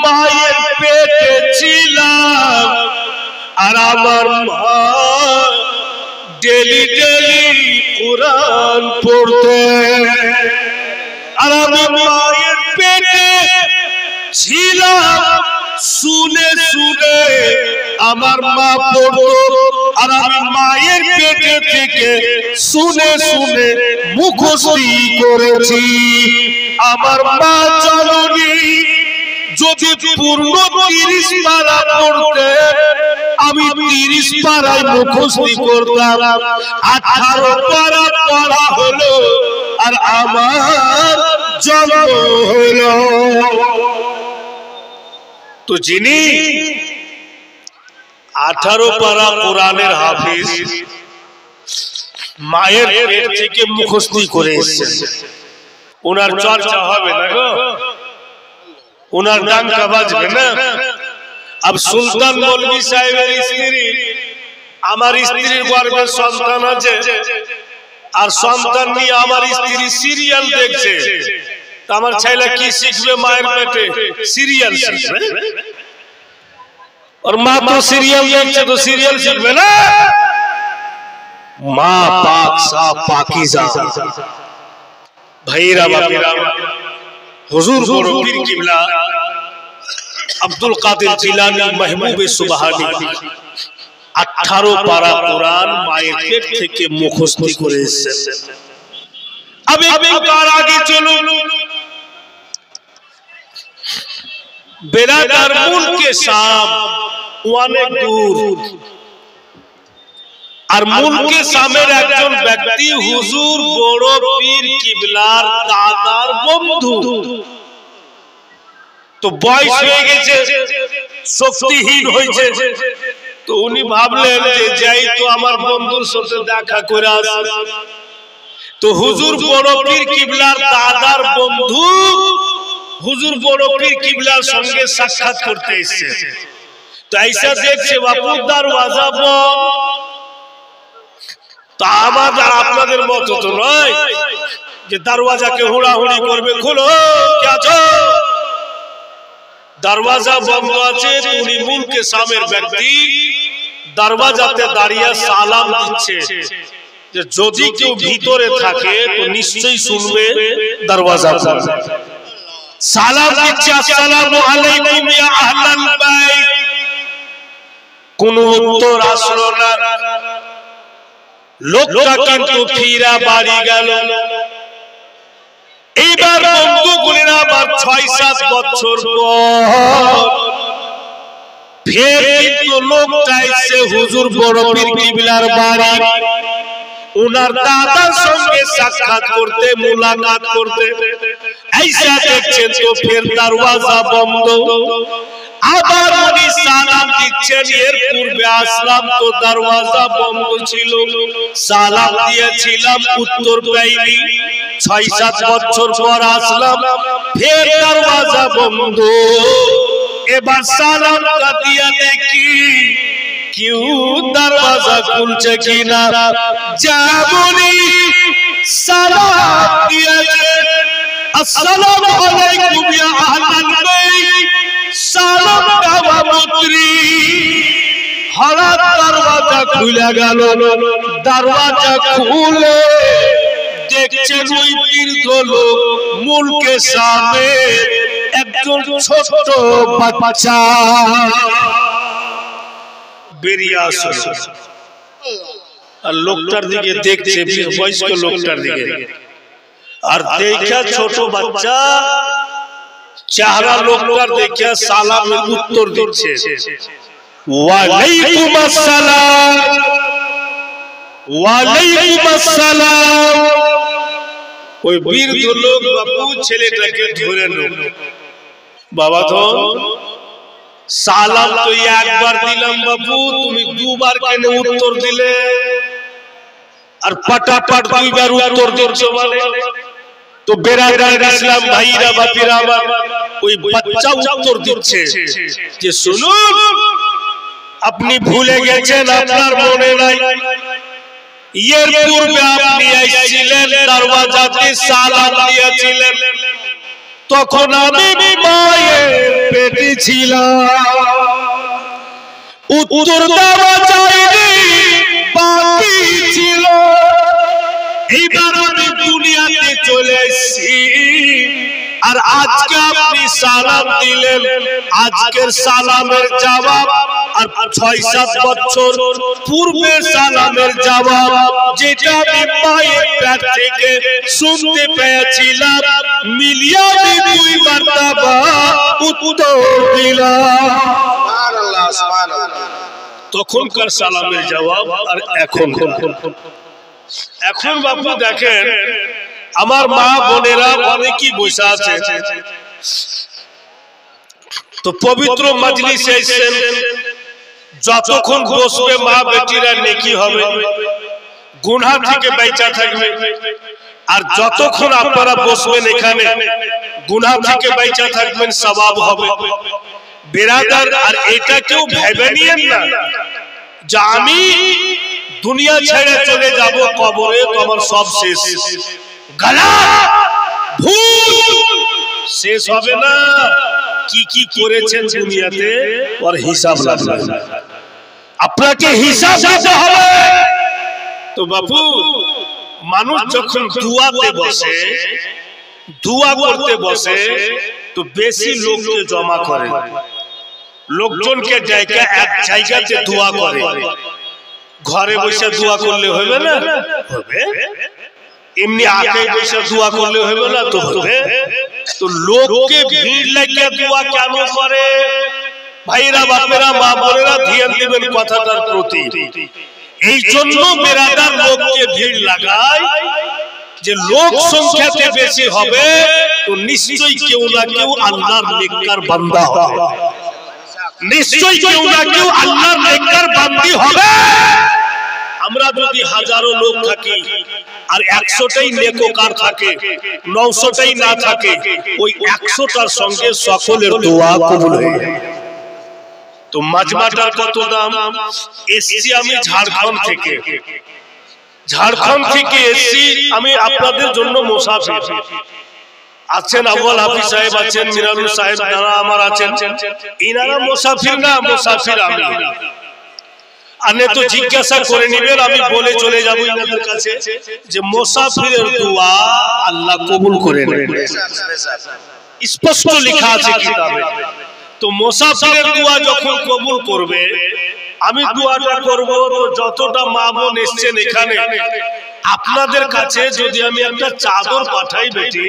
A: মায়ের পেটে ছিলাম আর আমার মা ডেলি ডেলি কোরআন পড়তে আর আমি মায়ের পেটে ছিলাম শুনে শুনে আমার মা পড়তো আর আমি মায়ের পেটে থেকে শুনে শুনে মুখস্থি করেছি আমার মা জননী যদি পূর্ণ 30 পারা পড়তে আমি 30 পারায় মুখস্থি করতাম 18 পারা পড়া হলো আর আমার জন্ম হলো তো যিনি 18 পারা কোরআনের হাফিজ মায়ের পেট থেকে মুখস্থি করে এসেছেন ওনার চর্চা হবে না গো ওনার ডাঙ্কা বাজবে না अब সুলতান মৌলভী সাহেবের স্ত্রী আমার স্ত্রীর গর্ভে সন্তান আছে আর সন্তান নিয়ে আমার স্ত্রী সিরিয়াল দেখছে তো আমার ছেলে কি শিখবে মায়ের পেটে সিরিয়াল শিখবে और माँ तो सीरियल देखছে तो सीरियल শিখবে না মা পাক সাফ পাকিজা ভাইরা বাপেরা হুজুর বড় পীর কিবলা আব্দুল কাদের জিলানী মাহবুবে সুবহানী 18 পারা কোরআন মায়ের পেট থেকে মুখস্থি করে এসেছেন আমি তার আগে চলুন বেরাদার মুলকে শাম অনেক দূর আর মুলকে শামের একজন ব্যক্তি হুজুর বড় পীর কিবলার দাদার বন্ধু তো বয়স হয়ে গেছে শক্তিহীন হয়েছে তো উনি ভাবলেন যে যাই তো আমার বন্ধুর সাথে দেখা করে আসি তো হুজুর বড় পীর কিবলার দাদার বন্ধু হুজুর বড় পীর কিবলার সঙ্গে সাক্ষাৎ করতে এসেছে তো ऐसा দেখছে বাপু দরওয়াজা বন্ধ তো আমাদের আপনাদের মতো তো নয় যে দরওয়াজাকে হুড়াহুড়ি করবে খুলো কে আছো দরওয়াজা বন্ধ আছে উনি মুলকে শামের ব্যক্তি দরওয়াজাতে দাঁড়িয়ে সালাম দিচ্ছে যে যদি কেউ ভিতরে থাকে তো নিশ্চয়ই শুনবে দরওয়াজা বন্ধ সালাম দিচ্ছে আসসালামু আলাইকুম ইয়া আহলাল বাইত কোন উত্তর আসলো না লোকটা কিন্তু ফিরা বাড়ি গেল এইবার বন্ধুগুলির আবার 6-7 বছর পর ফের কিন্তু লোকটা এসে হুজুর বড় পীর কিবলার বাড়ি উনার দাদার সঙ্গে সাক্ষাৎ করতে মুলাকাত করতে ऐसा দেখছেন তো ফের দরওয়াজা বন্ধ আবার উনি সালাম দিচ্ছেন। এর পূর্বে আসলাম তো দরওয়াজা বন্ধ ছিল, সালাম দিয়েছিলাম উত্তর পাইনি। 6-7 বছর পর আসলাম, ফের দরওয়াজা বন্ধ। এবার সালামটা দিয়া দেখি কেউ দরওয়াজা খুলছে কিনা। যেমনই সালাম দিয়েছে, আসসালামু আলাইকুম ইয়া আহলাল বাইত, সালাম দেওয়া মাত্রই হঠাৎ দরওয়াজা খুলে গেল। দরওয়াজা খুলে দেখছেন ওই বৃদ্ধ লোক মুলকে সামনে একজন ছোট বাচ্চা বেরিয়ে আসছে। আর লোকটার দিকে দেখছে, বয়স্ক লোকটার দিকে, আর দেখা ছোট বাচ্চা চেহারা লোকটার দেখে সালামের উত্তর দিচ্ছে, ওয়ালাইকুম আসসালাম, ওয়ালাইকুম আসসালাম। ওই বৃদ্ধ লোক বাপু ছেলেটাকে ধরে নিল, বাবা তো সালাম তো একবার দিলাম বাপু, তুমি দুবার কেন উত্তর দিলে? আর পাটাপাট দুইবার উত্তর দিচ্ছ মানে? তো বেরাদার ইসলাম ভাইরা বাপিরা আমার, ওই বাচ্চা উত্তর দিচ্ছে যে শুনুন, আপনি ভুলে গেছেন, আপনার মনে নাই, এর পূর্বে আপনি এসেছিলেন, দরওয়াজাতে সালাম দিয়েছিলেন, তখন আমি মায়ের পেটে ছিলাম, উত্তর দেওয়া যায়নি, বাকি ছিল। এইবার আমি দুনিয়াতে চলে এসেছি, আর আজকে আপনি সালাম দিলেন, আজকের সালামের জবাব আর 6-7 বছর পূর্বে সালামের জবাব যেটা আমি মায়ের পেট থেকে শুনতে পেয়েছিলাম, মিলিয়ে আমি 2 মারতাবা উত্তর দিলাম। সুবহানাল্লাহ, সুবহানাল্লাহ। তখনকার সালামের জবাব আর এখন বাপু দেখেন, আমার মা বোনেরা অনেকেই বসে আছে, তো পবিত্র মজলিসে এসেছেন, যতক্ষণ বসবে মা বেটিরা নেকি হবে, গুনাহ থেকে বাঁচা থাকবে। আর যতক্ষণ আপনারা বসবেন এখানে, গুনাহ থেকে বাঁচা থাকবেন, সওয়াব হবে। বেরাদার, আর এটা কেউ ভেবে নিয়েন না যে আমি দুনিয়া ছেড়ে চলে যাব কবরে, তো আমার সব শেষ। গালাত, ভুল, শেষ হবে না। কি কি করেছেন দুনিয়াতে ওর হিসাব লাগবে, আপনাকে হিসাব দিতে হবে। তো বাপু, মানুষ যখন দুয়াতে বসে, দুয়া করতে বসে, তো বেশি লোককে জমা করে, লোকজনকে জায়গা এক জায়গাতে দোয়া করে। ঘরে বসে দোয়া করলে হবে না? হবে। এমনি আগে বসে দোয়া করলে হবে না? তো হবে। তো লোককে ভিড় লাগিয়ে দোয়া কেন করে? ভাইরা বাপেরা মা বোনেরা ধ্যান দিবেন কথাটার প্রতি। এই জন্য বেরাদার লোককে ভিড় লাগায় যে লোক সংখ্যাতে বেশি হবে, তো নিশ্চয়ই কেউ না কেউ আল্লাহর নেককার বান্দা হবে, নিশ্চয়ই কেউ না কেউ আল্লাহর নেককার বান্দি হবে। আমরা যদি হাজারো লোক থাকি আর 100টাই নেককার থাকে, 900টাই না থাকে, ওই 100টার সঙ্গে সকলের দোয়া কবুল হয়ে যায়। তো মাজমাটার কত দাম? এসছি আমি ঝাড়খণ্ড থেকে, ঝাড়খণ্ড থেকে এসছি আমি আপনাদের জন্য মুসাফির। আছেন আউয়াল হাফিজ সাহেব, আছেন মিরানুল সাহেব, যারা আমার আছেন, ইনারা মুসাফির না, মুসাফির আমি। আনে তো জিজ্ঞাসা করে নেবেন, আমি বলে চলে যাব আপনাদের কাছে যে মুসাফিরের দোয়া আল্লাহ কবুল করে নেন, স্পষ্ট লেখা আছে কিতাবে। তো মুসাফিরের দোয়া যখন কবুল করবে, আমি দোয়াটা করব। তো যতটা মা বোন এসেছেন এখানে, আপনাদের কাছে যদি আমি একটা চাদর পাঠাই বেটি,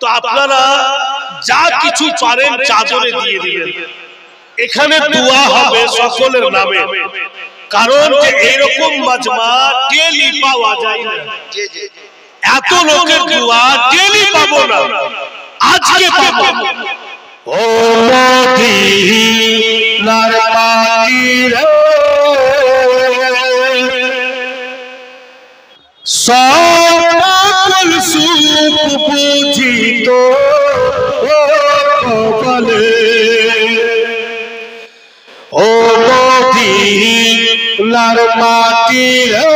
A: তো আপনারা যা কিছু পারেন চাদরে দিয়ে দিবেন। এখানে দোয়া হবে সকলের নামে, কারণ যে এইরকম মাজমা ডেলি পাওয়া যায় না। এত লোকের দোয়া ডেলি পাবো না, আজকে পাবো। ও মদিনার মাটি রে সকল সুখ বুঝিত কপালে ও মদিনার মাটি রে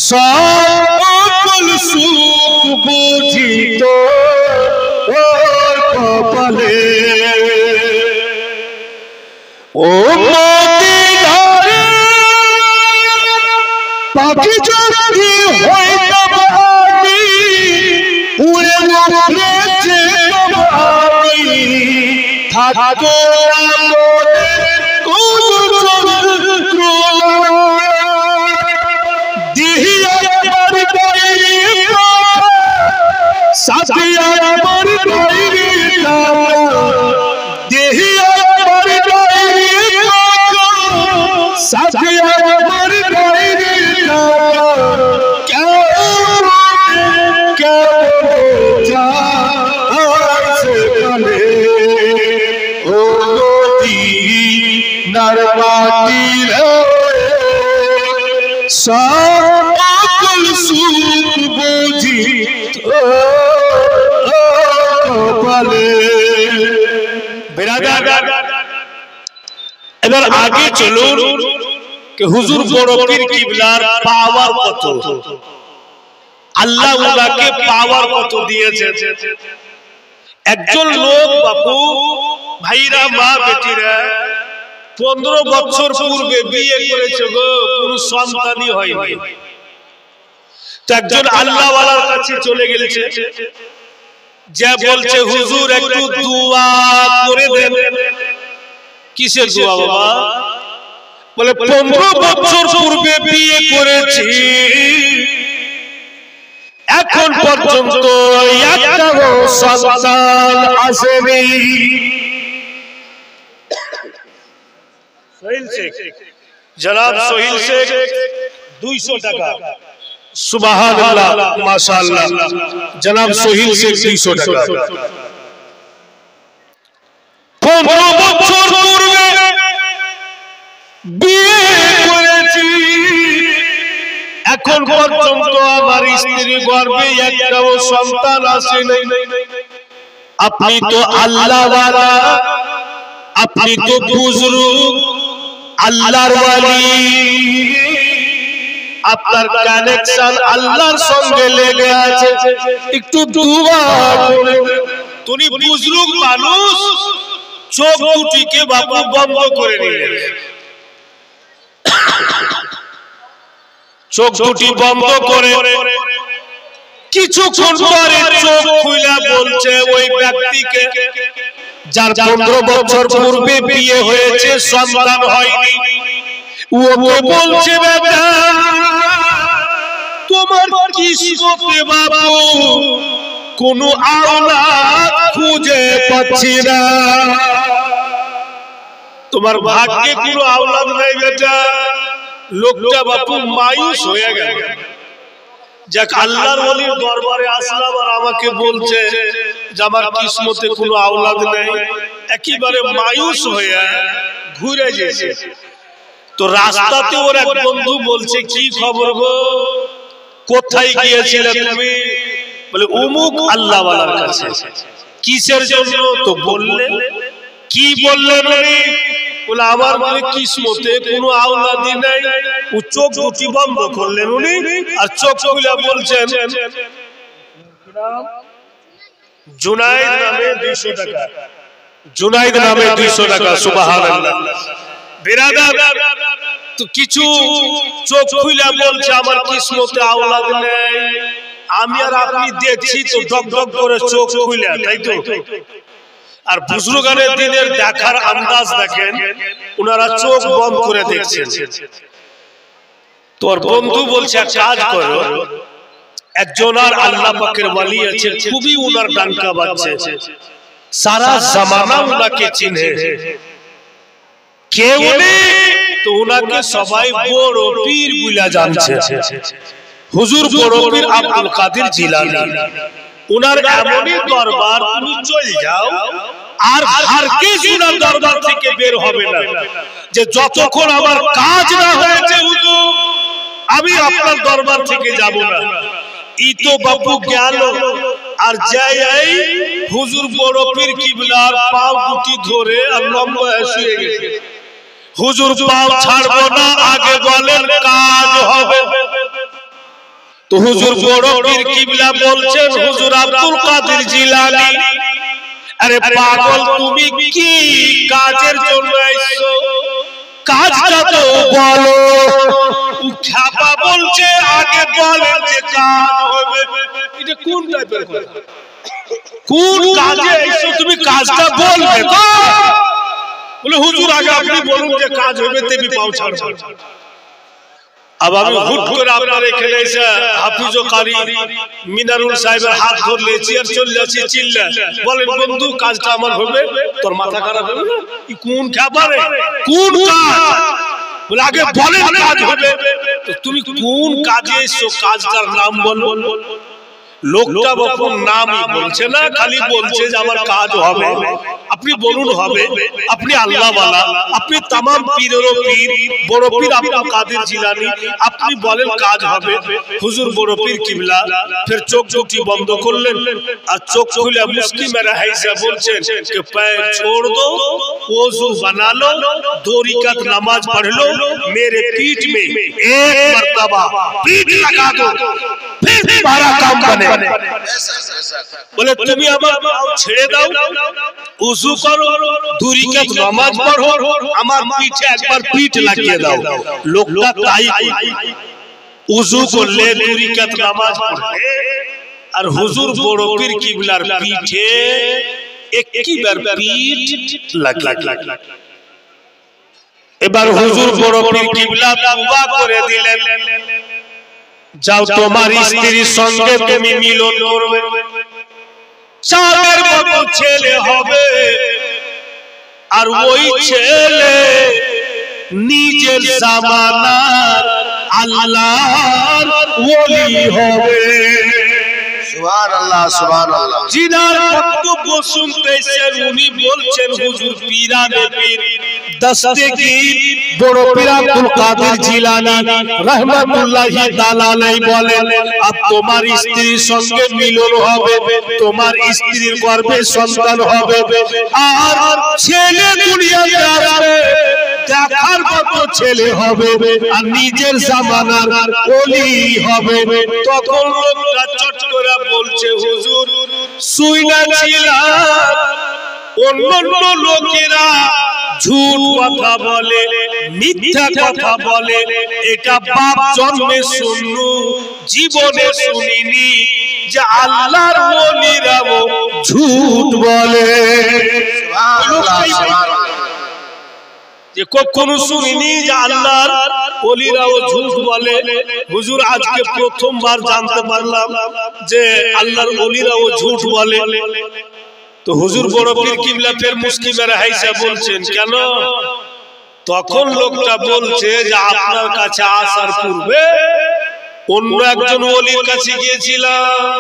A: সকল সুখ বুঝিত কপালে ও মদিনার পাখি যদি হইতাম আমি উড়ে উড়েছে আমি থাকতো সাথিয়া আমার বাইরে দেহিয়া আমার বাইরে সাথিয়া আমার বাইরে সকল সুখ বুঝি এবার আগে চলুন হুজুর বড় পীর কিবলার পাওয়ার কত, আল্লাহ উনাকে পাওয়ার কত দিয়েছে। একজন লোক বাপু ভাইরা মা বেটিরা 15 বছর পূর্বে বিয়ে করেছে গো, কোনো সন্তানই হয়নি। তো একজন আল্লাহওয়ালার কাছে চলে গেছে, যা বলছে হুজুর একটু দোয়া করে দেন। কিসের দোয়া বাবা? বলে 15 বছর পূর্বে বিয়ে করেছি, এখন পর্যন্ত একটাও সন্তান আসেনি। সোহেল শেখ, জনাব সোহেল শেখ 200 টাকা। সুবহানাল্লাহ, মাশাআল্লাহ, জনাব সোহেল শেখ 200 টাকা। 15 বছর পূর্বে বিয়ে করেছি, এখন পর্যন্ত আমার স্ত্রীর গর্ভে একটাও সন্তান আসেনি। আপনি তো আল্লাহওয়ালা, আপনি তো বুজুর্গ, আল্লাহর ওয়ালি, আপনার কানেকশন আল্লাহর সঙ্গে লেগে আছে, একটু দোয়া করে। তুমি বুজুর্গ মানুষ, চোখ দুটিকে বাবা বন্ধ করে নিলেন। চোখ দুটি বন্ধ করে কিছুক্ষণ পরে চোখ খুলে বলছে ওই ব্যক্তিকে, যার 15 বছর পূর্বে বিয়ে হয়েছে, সন্তান হয়নি, ওকে বলছে বেটা তোমার কিসমতে বাবু কোনো আওলাদ খুঁজে পাচ্ছি না, তোমার ভাগ্যে কোনো আওলাদ নাই বেটা। লোকটা বাপু মায়ুস হয়ে গেল। যাক, আল্লাহর ওলির দরবারে আসলাম আর আমাকে বলছে যে আমার কিসমতে কোনো আওলাদ নেই। একেবারে মায়ুস হয়ে ঘুরে গেছে। তো রাস্তাতে ওর এক বন্ধু বলছে, কি খবর গো, কোথায় গিয়েছিলে তুমি? বলে অমুক আল্লাহওয়ালার কাছে। কিসের জন্য? তো বললে। কি বললেন উনি? বলে আমার মানে কিসমতে কোনো আওলাদই নাই। ও চোখ দুটি বন্ধ করলেন উনি, আর চোখ খুলে বলছেন জুনাইদ নামে 200 টাকা। জুনাইদ নামে 200 টাকা। সুবহানাল্লাহ। বিরাদার, তো কিছু চোখ খুলে বলছে আমার কিসমতে আওলাদ নেই। আমি আর আপনি দেখছি তো ডক ডক করে চোখ খুলে, তাই তো? আর বুজুর্গানের দিনের দেখার আন্দাজ দেখেন, ওনারা চোখ বন্ধ করে দেখছেন। তোর বন্ধু বলছে এক কাজ করো, একজন আর আল্লাহ পাকের ওয়ালি আছে, খুবই ওনার ডাঙ্কা বাজছে, সারা জামানা ওনাকে চিনে। কে উনি? তো ওনাকে সবাই বড় পীর বলে জানছে। হুজুর বড় পীর আব্দুল কাদের জিলানী। উনার এমনই দরবার, তুমি চলে যাও আর হারগিজ উনার দরবার থেকে বের হবে না, যে যতক্ষণ আমার কাজ না হয়েছে হুজুর আমি আপনার দরবার থেকে যাব না। ই তো বাপু গেল আর যাই হুজুর বড় পীর কিবলার পাও দুটি ধরে আর লম্বা শুয়ে গেছে। হুজুর পাও ছাড়বো না, আগে বলেন কাজ হবে। তো হুজুর বড় পীর কিবলা বলছেন, হুজুর আব্দুল কাদের জিলানী, আরে পাগল তুমি কি কাজের জন্য এসেছো? কাজটা তো বলো। উঠাপা বলছে আগে বলেন যে কাজ হবে। এটা কোন টাইপের কথা? কোন কাজে এসেছো তুমি, কাজটা বলবে তো? বলে হুজুর আগে আপনি বলুন যে কাজ হবে তেমনি পাও ছাড়বো। अब আমি হুট করে আপনার এখানে এসে হাফিজ ও কারি মিনারুল সাহেবের হাত ধরলে চেয়ার চলে যাচ্ছে চিল্লা, বলেন বন্ধু কাজটা আমার হবে, তোর মাথা খারাপ হবে না? কি কোন খাবারে কোন কাজ? বলে আগে বলেন কাজ হবে। তো তুমি কোন কাজে এসো, কাজটার নাম বলো। লোকটা বকুন নামই বলছে না, খালি বলছে যে আমার কাজ হবে। আপনি বলুন হবে, আপনি আল্লাহ ওয়ালা, আপনি तमाम পীরেরও পীর, বড় পীর আব্দুল কাদের জিলানী, আপনি বলেন কাজ হবে। হুজুর বড় পীর কিবলা फिर চোখ দুটি বন্ধ করলেন আর চোখ খুলে মুস্কি মেরা হাইসা বলছেন कि पैर छोड़ दो, वजू बना लो, 2 रकात नमाज पढ़ लो, मेरे पीठ में एक मर्तबा पीठ लगा दो, फिर तुम्हारा काम बने। बोले তুমি আমার পাও ছেড়ে দাও, ওযু করো, 2 রাকাত নামাজ পড়ো, আমার পিঠে একবার পিঠ লাগিয়ে দাও। লোকটা তাই ওযু করলে 2 রাকাত নামাজ পড়লে আর হুজুর বড় পীর কিবলার পিঠে একবার পিঠ লাগিয়ে। এবার হুজুর বড় পীর কিবলা তওবা করে দিলেন, যাও তোমার স্ত্রীর সঙ্গে তুমি মিলন করবে, চাঁদের মতো ছেলে হবে, আর ওই ছেলে নিজের জামানার আল্লাহর ওলি হবে।
B: সুবহানাল্লাহ সুবহানাল্লাহ।
A: জিনার বক্তব্য শুনতেছেন উনি বলছেন হুজুর পীরানে পীর দস্তগীর বড় পীর আব্দুল কাদের জিলানী রাহমাতুল্লাহি তাআলা আলাইহি বলেন, আজ তোমার স্ত্রীর সঙ্গে মিলন হবে, তোমার স্ত্রীর গর্ভে সন্তান হবে, আর ছেলে দুনিয়াতে আসবে, দেখার মতো ছেলে হবে, আর নিজের জামানার ওলি হবে। তখন লোকটা চট করে বলছে, হুজুর শুনেছিলাম অন্যান্য লোকেরা ঝুট কথা বলে, মিথ্যা কথা বলে, এটা বাপ জন্মে শুনলু, জীবনে শুনিনি যে আল্লাহর ওলিরাও ঝুট বলে। যে কখনো শুনিনি যে আল্লাহর ওলিরাও ঝুট বলে। হুজুর আজকে প্রথমবার জানতে পারলাম যে আল্লাহর ওলিরাও ঝুট বলে। তো হুজুর বড় পীর কিবলা ফের মুস্কি মেরে হাইসা বলছেন, কেন? তখন লোকটা বলছে যে আপনার কাছে আসার পূর্বে অন্য একজন ওলির কাছে গিয়েছিলাম,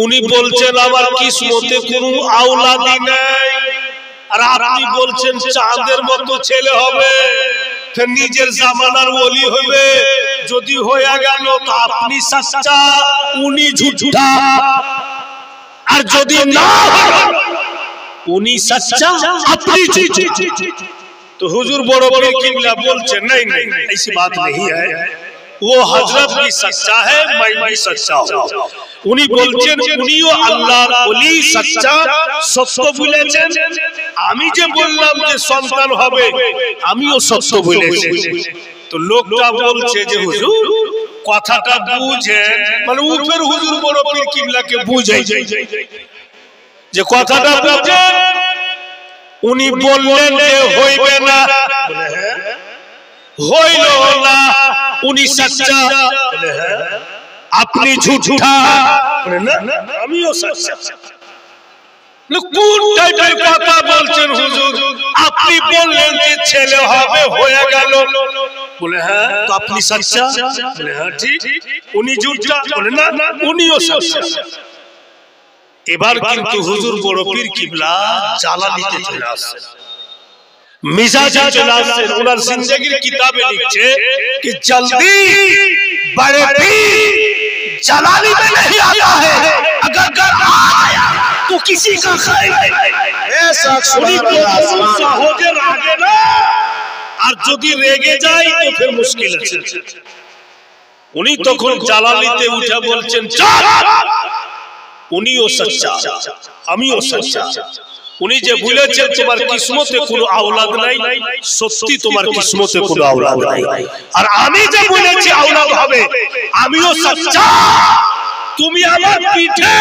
A: উনি বলছেন আমার কিসমতে কোনো আওলাদই নাই, আর আপনি বলছেন চাঁদের মতো ছেলে হবে, ফের নিজের জামানার ওলি হবে। যদি হয়ে গেল তো আপনি সচ্চা, উনি ঝুঠা, আর যদি না উনি সচ্চা আপনি ঝুঠা। तो हुजूर बड़ो पीर किबला बोलते नहीं नहीं ऐसी बात नहीं है, वो हजरत भी सच्चा है, मैं भी सच्चा हूं। उन्हीं बोलছেন উনিও আল্লাহর ওলি সচ্চা, সত্য বলেছেন। আমি যে বললাম যে সন্তান হবে আমিও সত্য বলেছি। তো লোকটা বলছে যে হুজুর কথাটা বুঝেন, মানে উপর হুজুর বড় পীর কিবলাকে বুঝাই যে কথাটা বুঝেন। উনি বললেন যে হইবে না, বলে হ্যাঁ হইল না, উনি সচ্চা, বলে হ্যাঁ আপনি ঝুঠা, বলে না আমিও সচ্চা। কোন টাইপের কথা বলছেন হুজুর? আপনি বললেন যে ছেলে হবে, হয়ে গেল, বলে হ্যাঁ তো আপনি সচ্চা, বলে হ্যাঁ ঠিক, উনি ঝুঠা, বলে না উনিও সচ্চা। এবার কিন্তু হুজুর বড় পীর কিবলা জালালিতে চলে আসছে, মিজাজে চলে আসছেন। ওনার জিন্দেগির কিতাবে লিখছে कि जल्दी बड़े पीर जलाली में नहीं आता है, अगर घर आया तो किसी का खैर সহজে রাগে না, আর যদি রেগে যায় তো ফির মুশকিল আছে। উনি তখন জালালিতে উঠে বলছেন চল, উনিও সচ্চা আমিও সচ্চা। উনি যে বলেছেন তোমার কিসমতে কোনো আওলাদ নাই, সত্যি তোমার কিসমতে কোনো আওলাদ নাই। আর আমি যে বলেছি আওলাদ হবে, আমিও সচ্চা। তুমি আমার পিঠে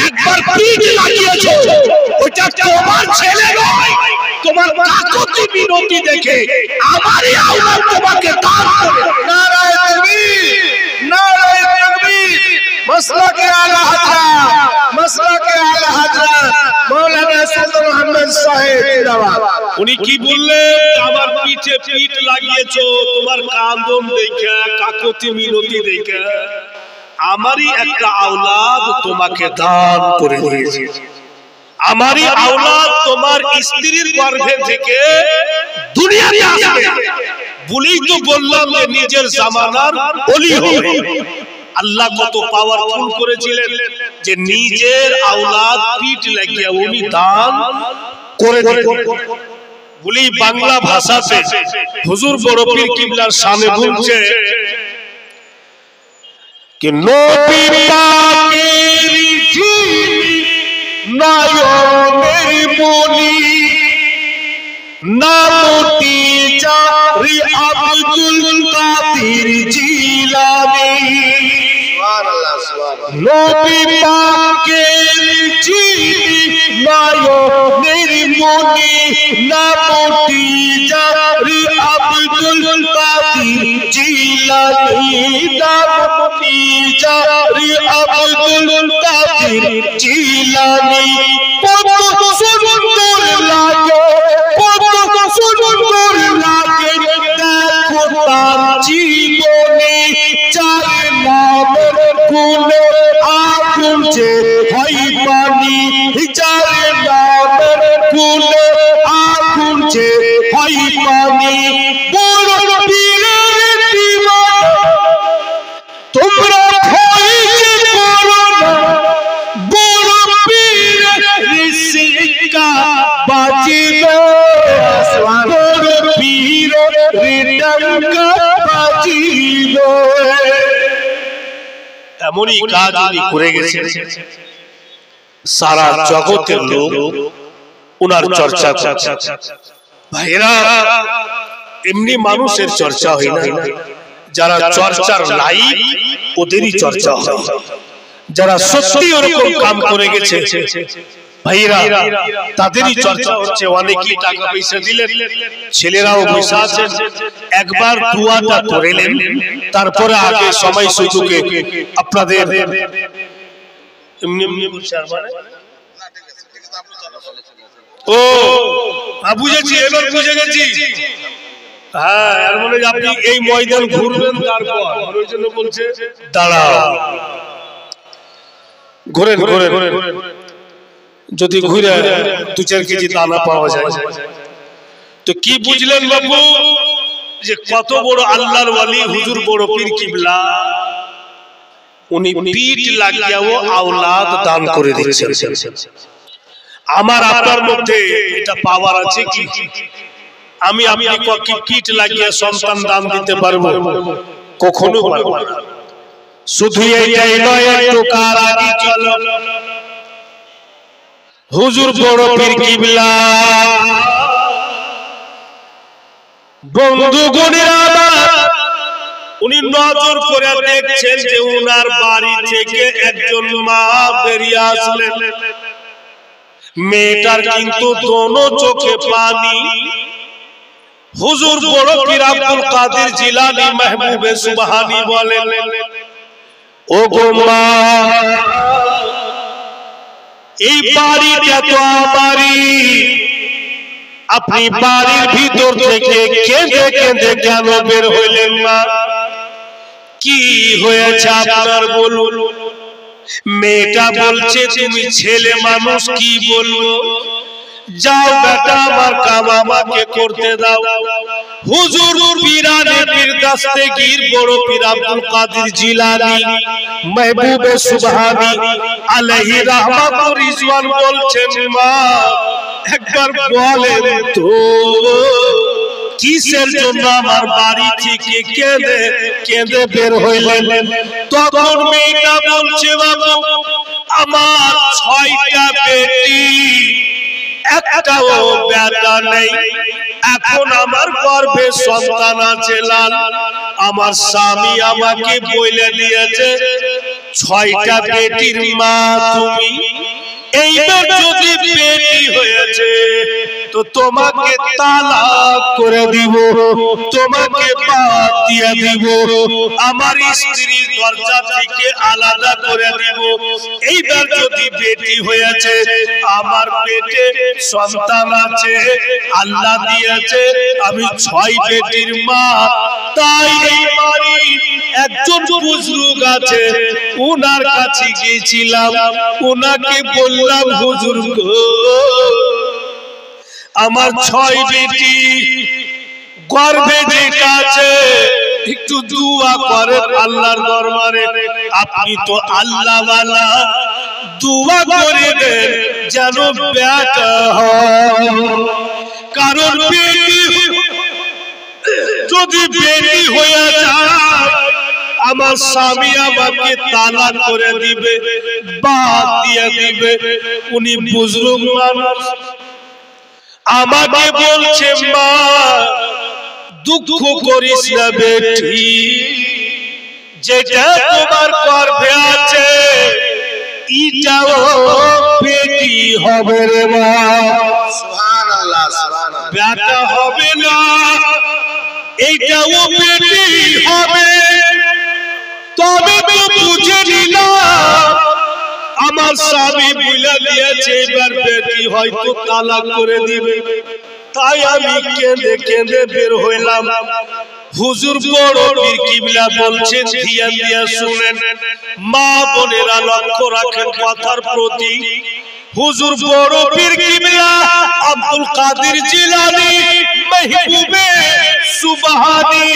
A: একবার পিঠ লাগিয়েছো, ওটা তোমার ছেলে নয়, তোমার কাকতি বিনতি দেখে আমারই আওলাদ তোমাকে দান করবে।
B: নারায়ে তাকবীর, নারায়ে তাকবীর। মাসলাকে আলা হযরত, মাসলাকে আলা হযরত মাওলানা সুলতান মুহাম্মদ সাহেব জিন্দাবাদ।
A: উনি কি বললেন? আমার পিঠে পিঠ লাগিয়েছো তোমার কান্দন দেখে, কাকতি মিনতি দেখে আমারই একটা আওলাদ তোমাকে দান করে দিয়েছে। আমারই আওলাদ তোমার স্ত্রীর গর্ভে থেকে দুনিয়াতে আসবে বলেই তো বললাম যে নিজের জামানার ওলি হবে। আল্লাহ কত পাওয়ারফুল করেছিলেন যে নিজের আওলাদ পিঠ লাগিয়ে উনি দান করে দিলেন। বলি বাংলা ভাষাতে হুজুর বড় পীর কিবলার সামনে বলছে कि नबी पाकेर झिली नयनेर मणि नामटी जारी আব্দুল কাদের জিলানী।
B: সুবহানাল্লাহ, সুবহানাল্লাহ।
A: নবী পাকের ঝিলি নয়নের মণি নামটি জারি আব্দুল কাদের জিলানী। নামটি জারি আব্দুল কাদের জিলানী। কত সুন্দর লাগে, কত সুন্দর লাগে দেখো তার জীবনী। চার নামের গুণে আগুন যে হয় পানি, চার নামের গুণে আগুন যে হয় পানি। বড় পীরের দিওয়ানা তোমরা ভয় করো না, বড় পীরের সিক্কা বাজিবে, বড় পীরের ডঙ্কা বাজিবে। এমনই কাজ উনি করে গেছেন, সারা জগতের লোক ওনার চর্চা করছে। ভাইরা, এমনি মানুষের চর্চা হয় না, যারা চর্চার লাইক ওদেরই চর্চা হয়। যারা সত্যি ওরকম কাম করে গেছে ভাইরা, তাদেরই চর্চা হচ্ছে। অনেকেই টাকা পয়সা দিলেন, ছেলেরাও বসে আছেন, একবার দুয়াটা করেলেন, তারপরে আগে সময় সুযোগে আপনাদের এমনি এমনি ও বুঝেছি, এবার বুঝে গেছি। হ্যাঁ, এর মানে আপনি এই ময়দান ঘুরবেন, তারপর ওই জন্য বলছে দাঁড়াও, ঘুরেন ঘুরেন। যদি ঘুরে 2-4 কেজি দানা পাওয়া যায় তো কি বুঝলেন বাবু? যে কত বড় আল্লাহর ওয়ালি হুজুর বড় পীর কিবলা, উনি পিঠ লাগিয়েও আওলাদ দান করে দিচ্ছেন। আমার আপনার মধ্যে এটা পাওয়ার আছে কি? আমি আপনি পিঠ লাগিয়ে সন্তান দান দিতে পারবো? কখনো পারবো না। শুধু এইটাই নয়, একটু কার আগে চলো। হুজুর বড় পীর কিবলা বন্ধুগণেরা আমার, উনি নজর করে দেখছেন যে উনার বাড়ি থেকে একজন মা বেরিয়ে আসলেন। মেয়েটার কিন্তু দোনো চোখে পানি। হুজুর বড় পীর আব্দুল কাদের জিলানী মাহবুবে সুবহানী বলেন, ও গো মা, এই বাড়িটা তো আমারই, আপনি বাড়ির ভিতর থেকে কেঁদে কেঁদে কেন বের হইলেন না? কি হয়েছে আপনার বলুন? মেয়েটা বলছে তুমি ছেলে মানুষ কি বলবো, যাও বেটা আমার কাম আমাকে করতে দাও। হুজুর পীরানে পীর দস্তগীর বড় পীর আব্দুল কাদের জিলানী মাহবুবে সুবহানী আলাইহি রাহমাত ও রিজওয়ান বলছেন মা একবার বলেন তো কিসের জন্য আমার বাড়ি থেকে কেঁদে কেঁদে বের হইলেন। তখন মেয়েটা বলছে বাবা আমার 6টা বেটি একটাও বেটা নেই, এখন আমার গর্ভে সন্তান আছে লাল। আমার স্বামী আমাকে বলে দিয়েছে 6টা বেটির মা তুমি, এইবার যদি বেটি হয়েছে তো তোমাকে তালাক করে দিব, তোমাকে বাদ দিয়ে দিব, আমার স্ত্রীর দরজা থেকে আলাদা করে দিব। এইবার যদি বেটি হয়েছে আমার পেটে সন্তান আছে আল্লাহ দিয়েছে, আমি 6 বেটির মা, তাই এই বাড়ি একজন বুজুর্গ আছে ওনার কাছে গিয়েছিলাম, ওনাকে বললাম হুজুর গো আমার 6 বেটি গর্ভে যেটা আছে একটু দোয়া করেন আল্লাহর দরবারে, আপনি তো আল্লাহ ওয়ালা, দোয়া করে দেন যেন বেটা হয়। কারণ বেটি যদি বেটি হয়ে যায় আমার স্বামী আমাকে তালাক করে দিবে, বাদ দিয়ে দিবে। উনি বুজুর্গ মানুষ আমাকে বলছে মা দুঃখ করিস না বেটি, যেটা তোমার গর্ভে আছে এটাও বেটি হবে রে মা,
B: সুবহানাল্লাহ সুবহানাল্লাহ,
A: বেটা হবে না এইটাও বেটি হবে। তবে তো বুঝে নিলাম আমার স্বামী বলে দিয়েছে এবার বেটি হয়তো তালাক করে দিবে, তাই আমি কেঁদে কেঁদে বের হইলাম। হুজুর বড় পীর কিবলা বলছেন ধ্যান দিয়ে শুনেন, মা বোনেরা লক্ষ্য রাখেন কথার প্রতি। হুজুর বড় পীর কিবলা আব্দুল কাদের জিলানী মাহবুবে সুবহানী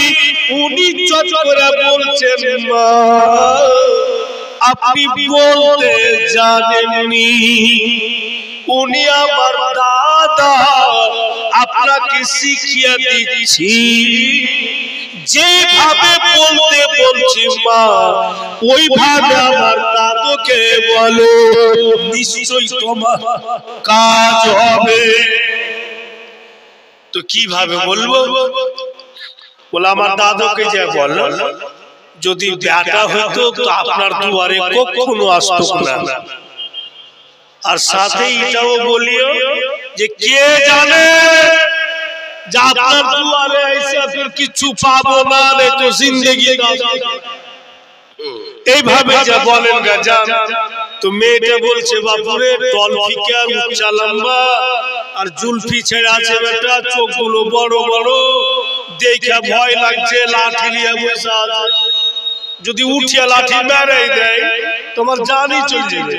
A: উনি চট করে বলছেন মা আপনি বলতে জানেননি, উনি আমার দাদা, আপনাকে শিখিয়ে দিচ্ছি যেভাবে বলতে বলছি মা ওইভাবে আমার দাদুকে বলো, নিশ্চয়ই তোমার কাজ হবে। তো কিভাবে বলবো? বলে আমার দাদুকে যে বলো যদি বেটা হইতো তো আপনার দুয়ারে কখনো আসতো না। আর সাথে এটাও বলিও যে কে জানে যে আপনার দুয়ারে এসে ফির কিছু পাবো না, রে তো জিন্দেগি এইভাবে যা বলেন গা জান। তো মেয়েটা বলছে বাপুরে তল ফিকার উচ্চা লম্বা আর জুলফি ছেড়ে আছে বেটা, চোখগুলো বড় বড়, দেখে ভয় লাগছে, লাঠি নিয়ে বসে আছে, যদি উঠিয়া লাঠি মেরে দেয় তোমার জানই চলে যাবে।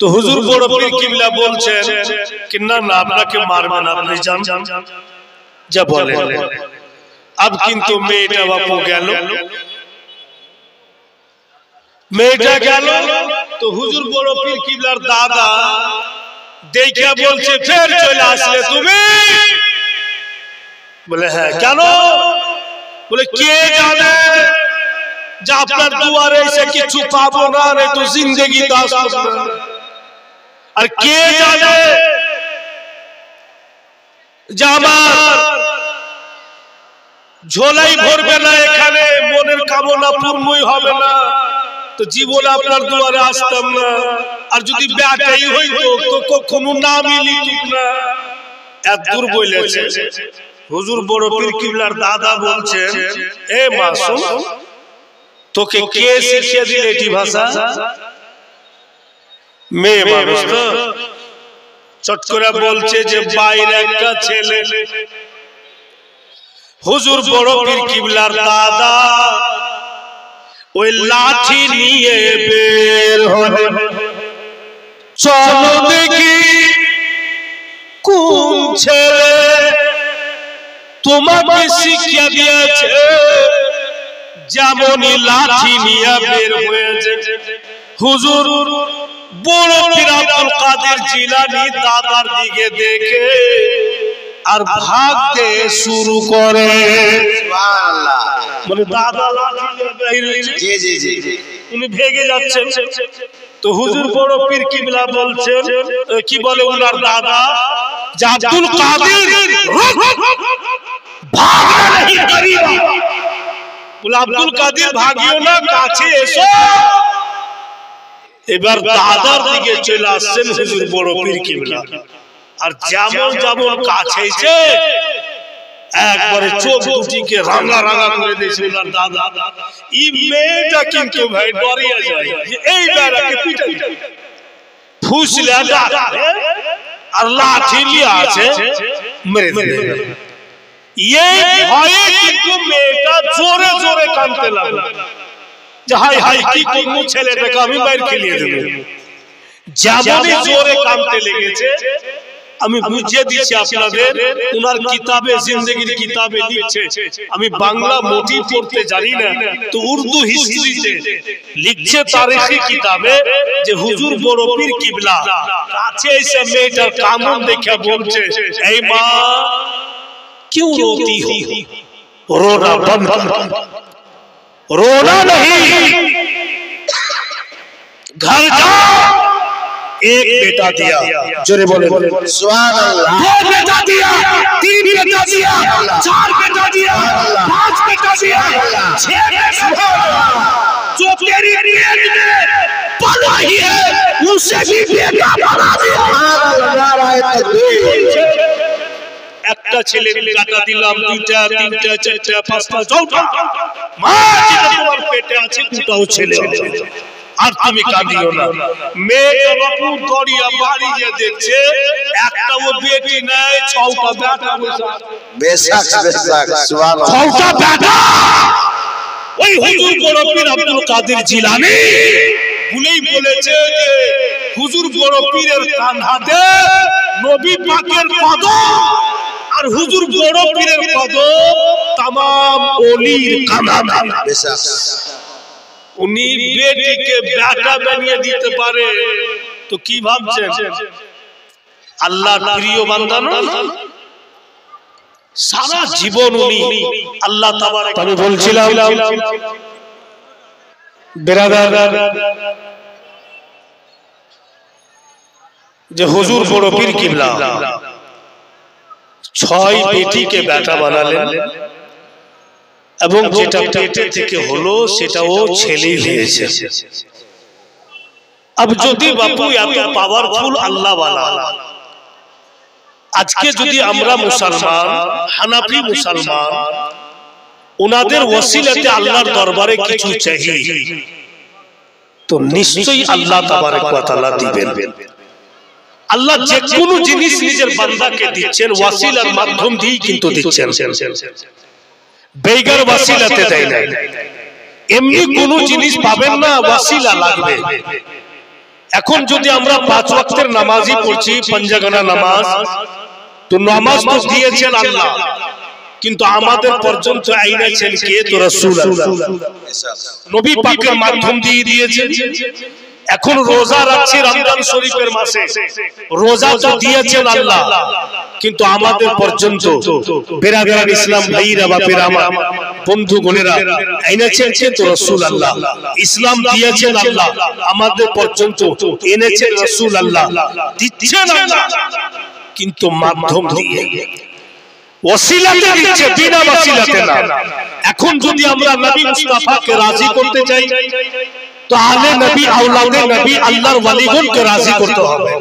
A: তো হুজুর বড় পীর কিবলা বলছেন कि না না আপনাকে মারবে না, আপনি যান যা বলেন। अब কিন্তু মেয়েটা বাপু গেল, মেয়েটা গেল। তো হুজুর বড় পীর কিবলার দাদা দেখে বলছে ফের চলে আসলে তুমি? বলে হ্যাঁ। কেন? বলে কে জানে যে আপনার দুয়ারে এসে কিছু পাবো না, রে তো জিন্দেগি দাস। আর কে জানে যে আমার ঝোলাই ভরবে না, এখানে মনের কামনা পূর্ণই হবে না, তো জীবনে আপনার দুয়ারে আসতাম না। আর যদি বেটাই হইতো তো কখনো নামই লিখত না। এত দূর বলেছে হুজুর বড় পীর কিবলার দাদা বলছেন এ মাসুম তোকে কে শিখিয়ে দিলে এটি ভাষা? মেয়ে মানুষ তো চট করে বলছে যে বাইরে একটা ছেলে। হুজুর বড় পীর কিবলার দাদা ওই লাঠি নিয়ে বের হলে চলো দেখি কোন ছেলে তোমাকে শিক্ষা দিয়েছে যেমনই লাঠি নিয়ে বের হয়েছে। হুজুর বড় পীর আব্দুল কাদের জিলানী দাদার দিকে দেখে আর ভাগতে শুরু করে। সুবহানাল্লাহ। মানে দাদা লাঠি নিয়ে বের হয়েছে, জি জি জি, উনি ভেগে যাচ্ছেন। তো হুজুর বড় পীর কিবলা বলছেন, কি বলে ওনার দাদা, যে আব্দুল কাদের ভাগনা नहीं करीबा, বলে আব্দুল কাদের ভাগিও না, কাছে এসো। এবার দাদার দিকে চলে আসছেন হুজুর বড় পীর কিবলা, আর যেমন যেমন কাছে এসে একবারে চোখ দুটিকে রাঙা রাঙা করে দিয়েছে ওনার দাদা। এই মেয়েটা কিন্তু ভাই ডরিয়া যায়, এই বেড়াকে পিটাই ফুসলে আর লাঠি নিয়ে আছে মেরে দেবে। এই ভয়ে কিন্তু মেয়েটা জোরে জোরে কাঁদতে লাগলো, যে হাই হাই কি করবো, ছেলেটাকে আমি বাইরে খেলিয়ে দেবো। যেমনই জোরে কাঁদতে লেগেছে, আমি বুঝিয়ে দিচ্ছি আপনাদের, উনার কিতাবে, জিন্দেগির কিতাবে লিখছে, আমি বাংলা মোটি পড়তে জানি না, তো উর্দু হিস্ট্রিতে লিখছে তারিখি কিতাবে, যে হুজুর বড় পীর কিবলা কাছে এসে মেয়েটার কামন দেখে বলছে, এই মা क्यों रोती हो, रोना बंद करो, रोना नहीं, घर जाओ। एक बेटा दिया, जोरे बोले सुभान अल्लाह, दो बेटा दिया, तीन बेटा दिया, चार बेटा दिया, पांच बेटा दिया, छह बेटा, जो तेरी पेट में पला ही है उसे भी बेटा बना दिया। একটা ছেলে কাটা দিলাম, দুইটা, তিনটা, চারটা, পাঁচটা, ছয়টা, মা যেটা তোমার পেটে আছে দুটাও ছেলে, আর তুমি কাঁদিও না। মেয়ে বাপু দড়িয়া বাড়ি যে দেখছে একটাও বেটি নাই, ছয়টা বেটা বসে, বেশক বেশক সুবহানাল্লাহ, ছয়টা বেটা। ওই হুজুর বড় পীর আব্দুল কাদের জিলানী ভুলেই বলেছে যে হুজুর বড় পীরের কাঁধে নবী পাকের কদম, আর হুজুর বড় পীরের কদম तमाम ওলির কাঁধে। বেশক উনি বেটিকে বেটা বানিয়ে দিতে পারে, তো কি ভাবছেন আল্লাহর প্রিয় বান্দা না? সারা জীবন উনি আল্লাহ তাবারক, আমি বলছিলাম বেরাদার যে হুজুর বড় পীর কিবলা 6 বেটিকে বেটা বানালেন, এবং যেটা পেটে থেকে হলো সেটাও ছেলেই হয়েছে। अब যদি বাপু এত পাওয়ারফুল আল্লাহ ওয়ালা, আজকে যদি আমরা মুসলমান, হানাফি মুসলমান, ওনাদের ওসিলাতে আল্লাহর দরবারে কিছু চাই, তো নিশ্চয়ই আল্লাহ তাবারক ওয়া তাআলা দিবেন। আল্লাহ যে কোনো জিনিস নিজের বান্দাকে দিচ্ছেন ওয়াসিলার মাধ্যম দিয়ে কিন্তু দিচ্ছেন, বেগার ওয়াসিলাতে দেয় না। এমনি কোন জিনিস পাবেন না, ওয়াসিলা লাগবে। এখন যদি আমরা 5 ওয়াক্তের নামাজই পড়ছি, পাঞ্জাগানা নামাজ, তো নামাজ তো দিয়েছেন আল্লাহ, কিন্তু আমাদের পর্যন্ত আইনাছেন কে? তো রাসূলুল্লাহ, নবী পাকের মাধ্যম দিয়ে দিয়েছেন। এখন রোজা রাখছি রমজান শরীফের মাসে, রোজা তো দিয়েছেন আল্লাহ, কিন্তু আমাদের পর্যন্ত বেরাদার ইসলাম ভাইরা বাপেরা আমার বন্ধু বোনেরা এনেছেন কে? তো রাসূলুল্লাহ। ইসলাম দিয়েছেন আল্লাহ, আমাদের পর্যন্ত এনেছেন রাসূলুল্লাহ, দিচ্ছেন আল্লাহ, কিন্তু মাধ্যম দিয়ে ওসিলাতে দিচ্ছে, বিনা ওসিলাতে না। এখন যদি আমরা নবী মুস্তাফাকে রাজি করতে চাই, তো আলে নবী, আওলাদে নবী, আল্লাহর ওয়ালিগণকে রাজি করতে হবে,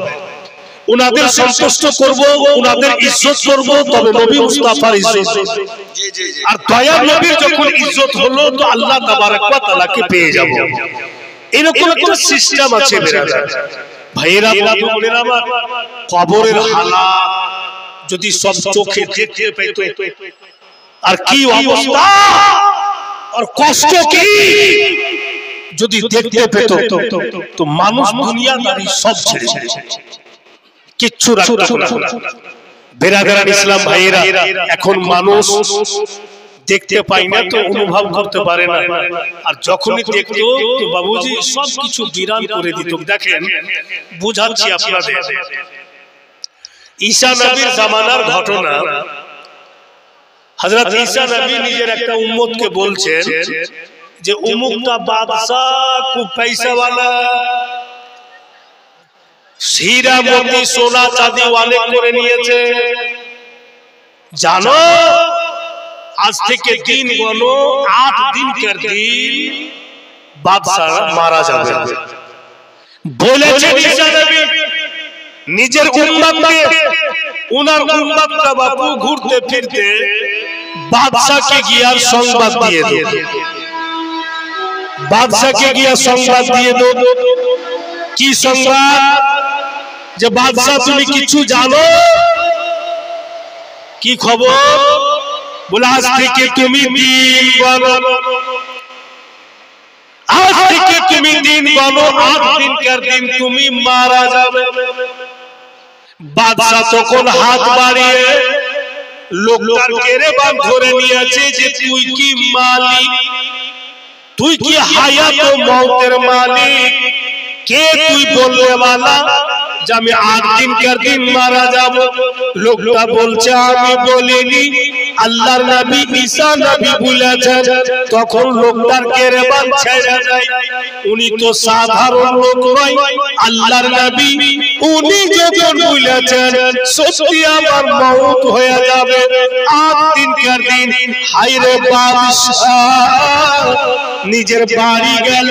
A: উনাদের সন্তুষ্ট করব, উনাদের ইজ্জত করব, তবে নবী মুস্তাফার ইজ্জত। আর দয়ার নবীর যখন ইজ্জত হলো, তো আল্লাহ তাবারক ওয়া তাআলাকে পেয়ে যাব। এরকম একটা সিস্টেম আছে বেরাদার ভাইয়েরা, বোনেরা আমার, কবরের হালাত যদি সব চোখে দেখতে পেত, আর কি অবস্থা আর কষ্ট কি, যদি দেখতে পেত তো মানুষ দুনিয়াদারি সব ছেড়ে কিচ্ছু রাখতো না। বেরাদারান ইসলাম ভাইয়েরা, এখন মানুষ দেখতে পাই না তো অনুভব করতে পারে না, আর যখনই দেখতো তো বাবুজি সবকিছু বিরান করে দিত। দেখেন বুঝাচ্ছি আপনাদের, ঈসা নবীর জামানার ঘটনা। হযরত ঈসা নবী নিজের একটা উম্মতকে বলছেন যে অমুকটা বাদশা খুব পয়সাওয়ালা, হীরা মোতি সোনা চাঁদি অনেক করে নিয়েছে, জানো আজ থেকে দিন গণো 8 দিন কার দিন বাদশা মারা যাবে। বলেছেন ঈসা নবী নিজের উম্মতকে, উনার উম্মতটা বাপু ঘুরতে ফিরতে বাদশাকে গিয়ে সংবাদ দিয়ে দিল, বাদশাকে গিয়ে সংবাদ দিয়ে দিল। কি সংবাদ? যে বাদশা তুমি কিছু জানো? কি খবর? বলে আজ থেকে তুমি দিন বলো, আজ থেকে তুমি দিন বলো, 8 দিনকার দিন তুমি মারা যাবে। বাদশা তখন হাত বাড়িয়ে লোকটার গেরেবান ধরে নিয়েছে যে তুই কি মালিক, তুই কি হায়াত ও মওতের মালিক, কে তুই বলবে ওয়ালা যে আমি 8 দিনকার দিন মারা যাব? লোকটা বলছে আমি বলিনি, আল্লাহর নবী ঈসা নবী বলেছেন। তখন লোকটার গেরেবান ছেড়ে যায়। উনি তো সাধারণ লোক নয়, আল্লাহর নবী, উনি যখন বলেছেন সত্যি আমার মওত হয়ে যাবে 8 দিনকার দিন, হায়রে বাদশা নিজের বাড়ি গেল,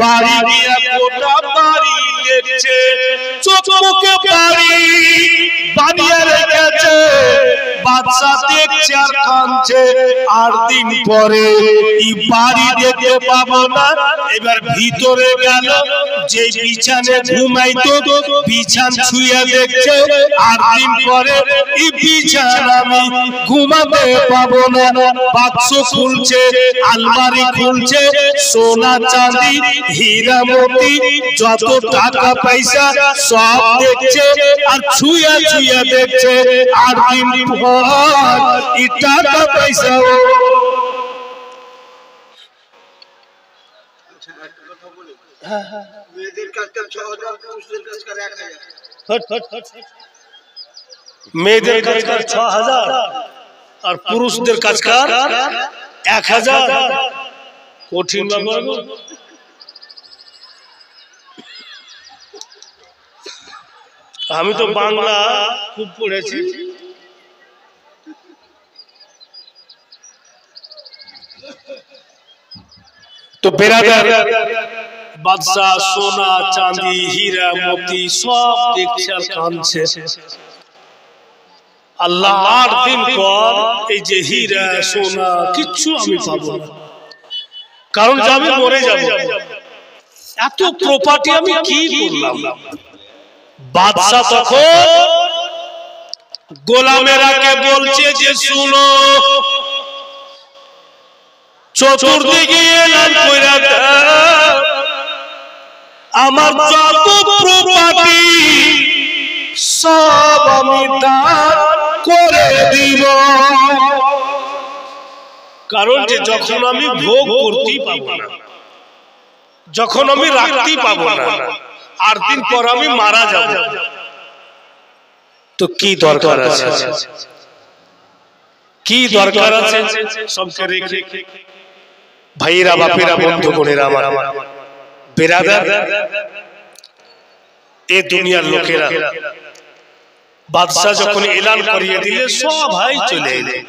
A: বাড়ি গিয়ে গোটা বাড়ি দেখছে, চোখ মুখে বাড়ি বানিয়ে রেখেছে। বাদশা দেখছে আর কাঁদছে, 8 দিন পরে এই বাড়ি দেখতে পাবো না। এবার ভিতরে গেল, যে বিছানে ঘুমাইতো বিছান ছুঁয়ে দেখছে, 8 দিন পরে এই বিছানা আমি ঘুমাতে পাবো না। বাক্স খুলছে, আলমারি খুলছে, সোনা চাঁদি হীরা মতি যত টাকা পয়সা সব দেখছে, আর ছুঁয়ে ছুঁয়ে দেখছে 8 দিন পর এই টাকা পয়সা।
B: মেয়েদের কাজকার 6000, পুরুষদের কাজকার 1000।
A: মেয়েদের কাজকার 6000 আর পুরুষদের কাজকার 1000। কঠিন ব্যাপার। আমি তো বাংলা খুব পড়েছি। তো বেরাদার, বাদশা সোনা চাঁদি হীরা মতি সব দেখছে আর কাঁদছে। আল্লাহ 8 দিন পর এই যে হীরা সোনা কিচ্ছু আমি পাবো না, কারণ যে আমি মরে যাব। এত প্রপার্টি আমি কি করলাম? বাদশা তখন গোলামেরাকে বলছে যে শুনো, চতুর্দিকে এলান কইরা দাও, আমার যত প্রপার্টি সব আমি দান করে দিব। কারণ যে যখন আমি ভোগ করতেই পাবো না, যখন আমি রাখতেই পাবো না, 8 দিন পর আমি মারা যাব, তো কি দরকার আছে? কি দরকার আছে সবকে রেখে? ভাইরা বাপেরা বন্ধু বোনেরা আমার, বেরাদার, এই দুনিয়ার লোকেরা বাদশা যখন এলান করিয়ে দিলে সবাই চলে এলেন।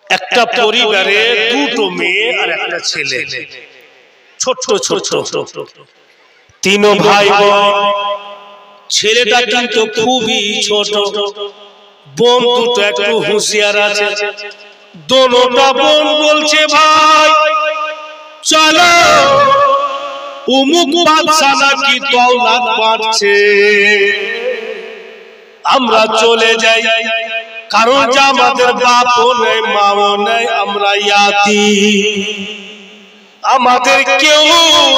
A: একটা পরিবারে 2টো মেয়ে আর একটা ছেলে, ছোট ছোট 3 ভাই বোন। ছেলেটা কিন্তু খুবই ছোট, বোন দুটো একটু হুঁশিয়ার আছে। দোনোটা বোন বলছে ভাই চলো, অমুক বাদশা নাকি দৌলত বাড়ছে, আমরা চলে যাই, কারণ যে আমাদের বাপও নেই মাও নেই, আমরা ইয়াতি, আমাদের কেউ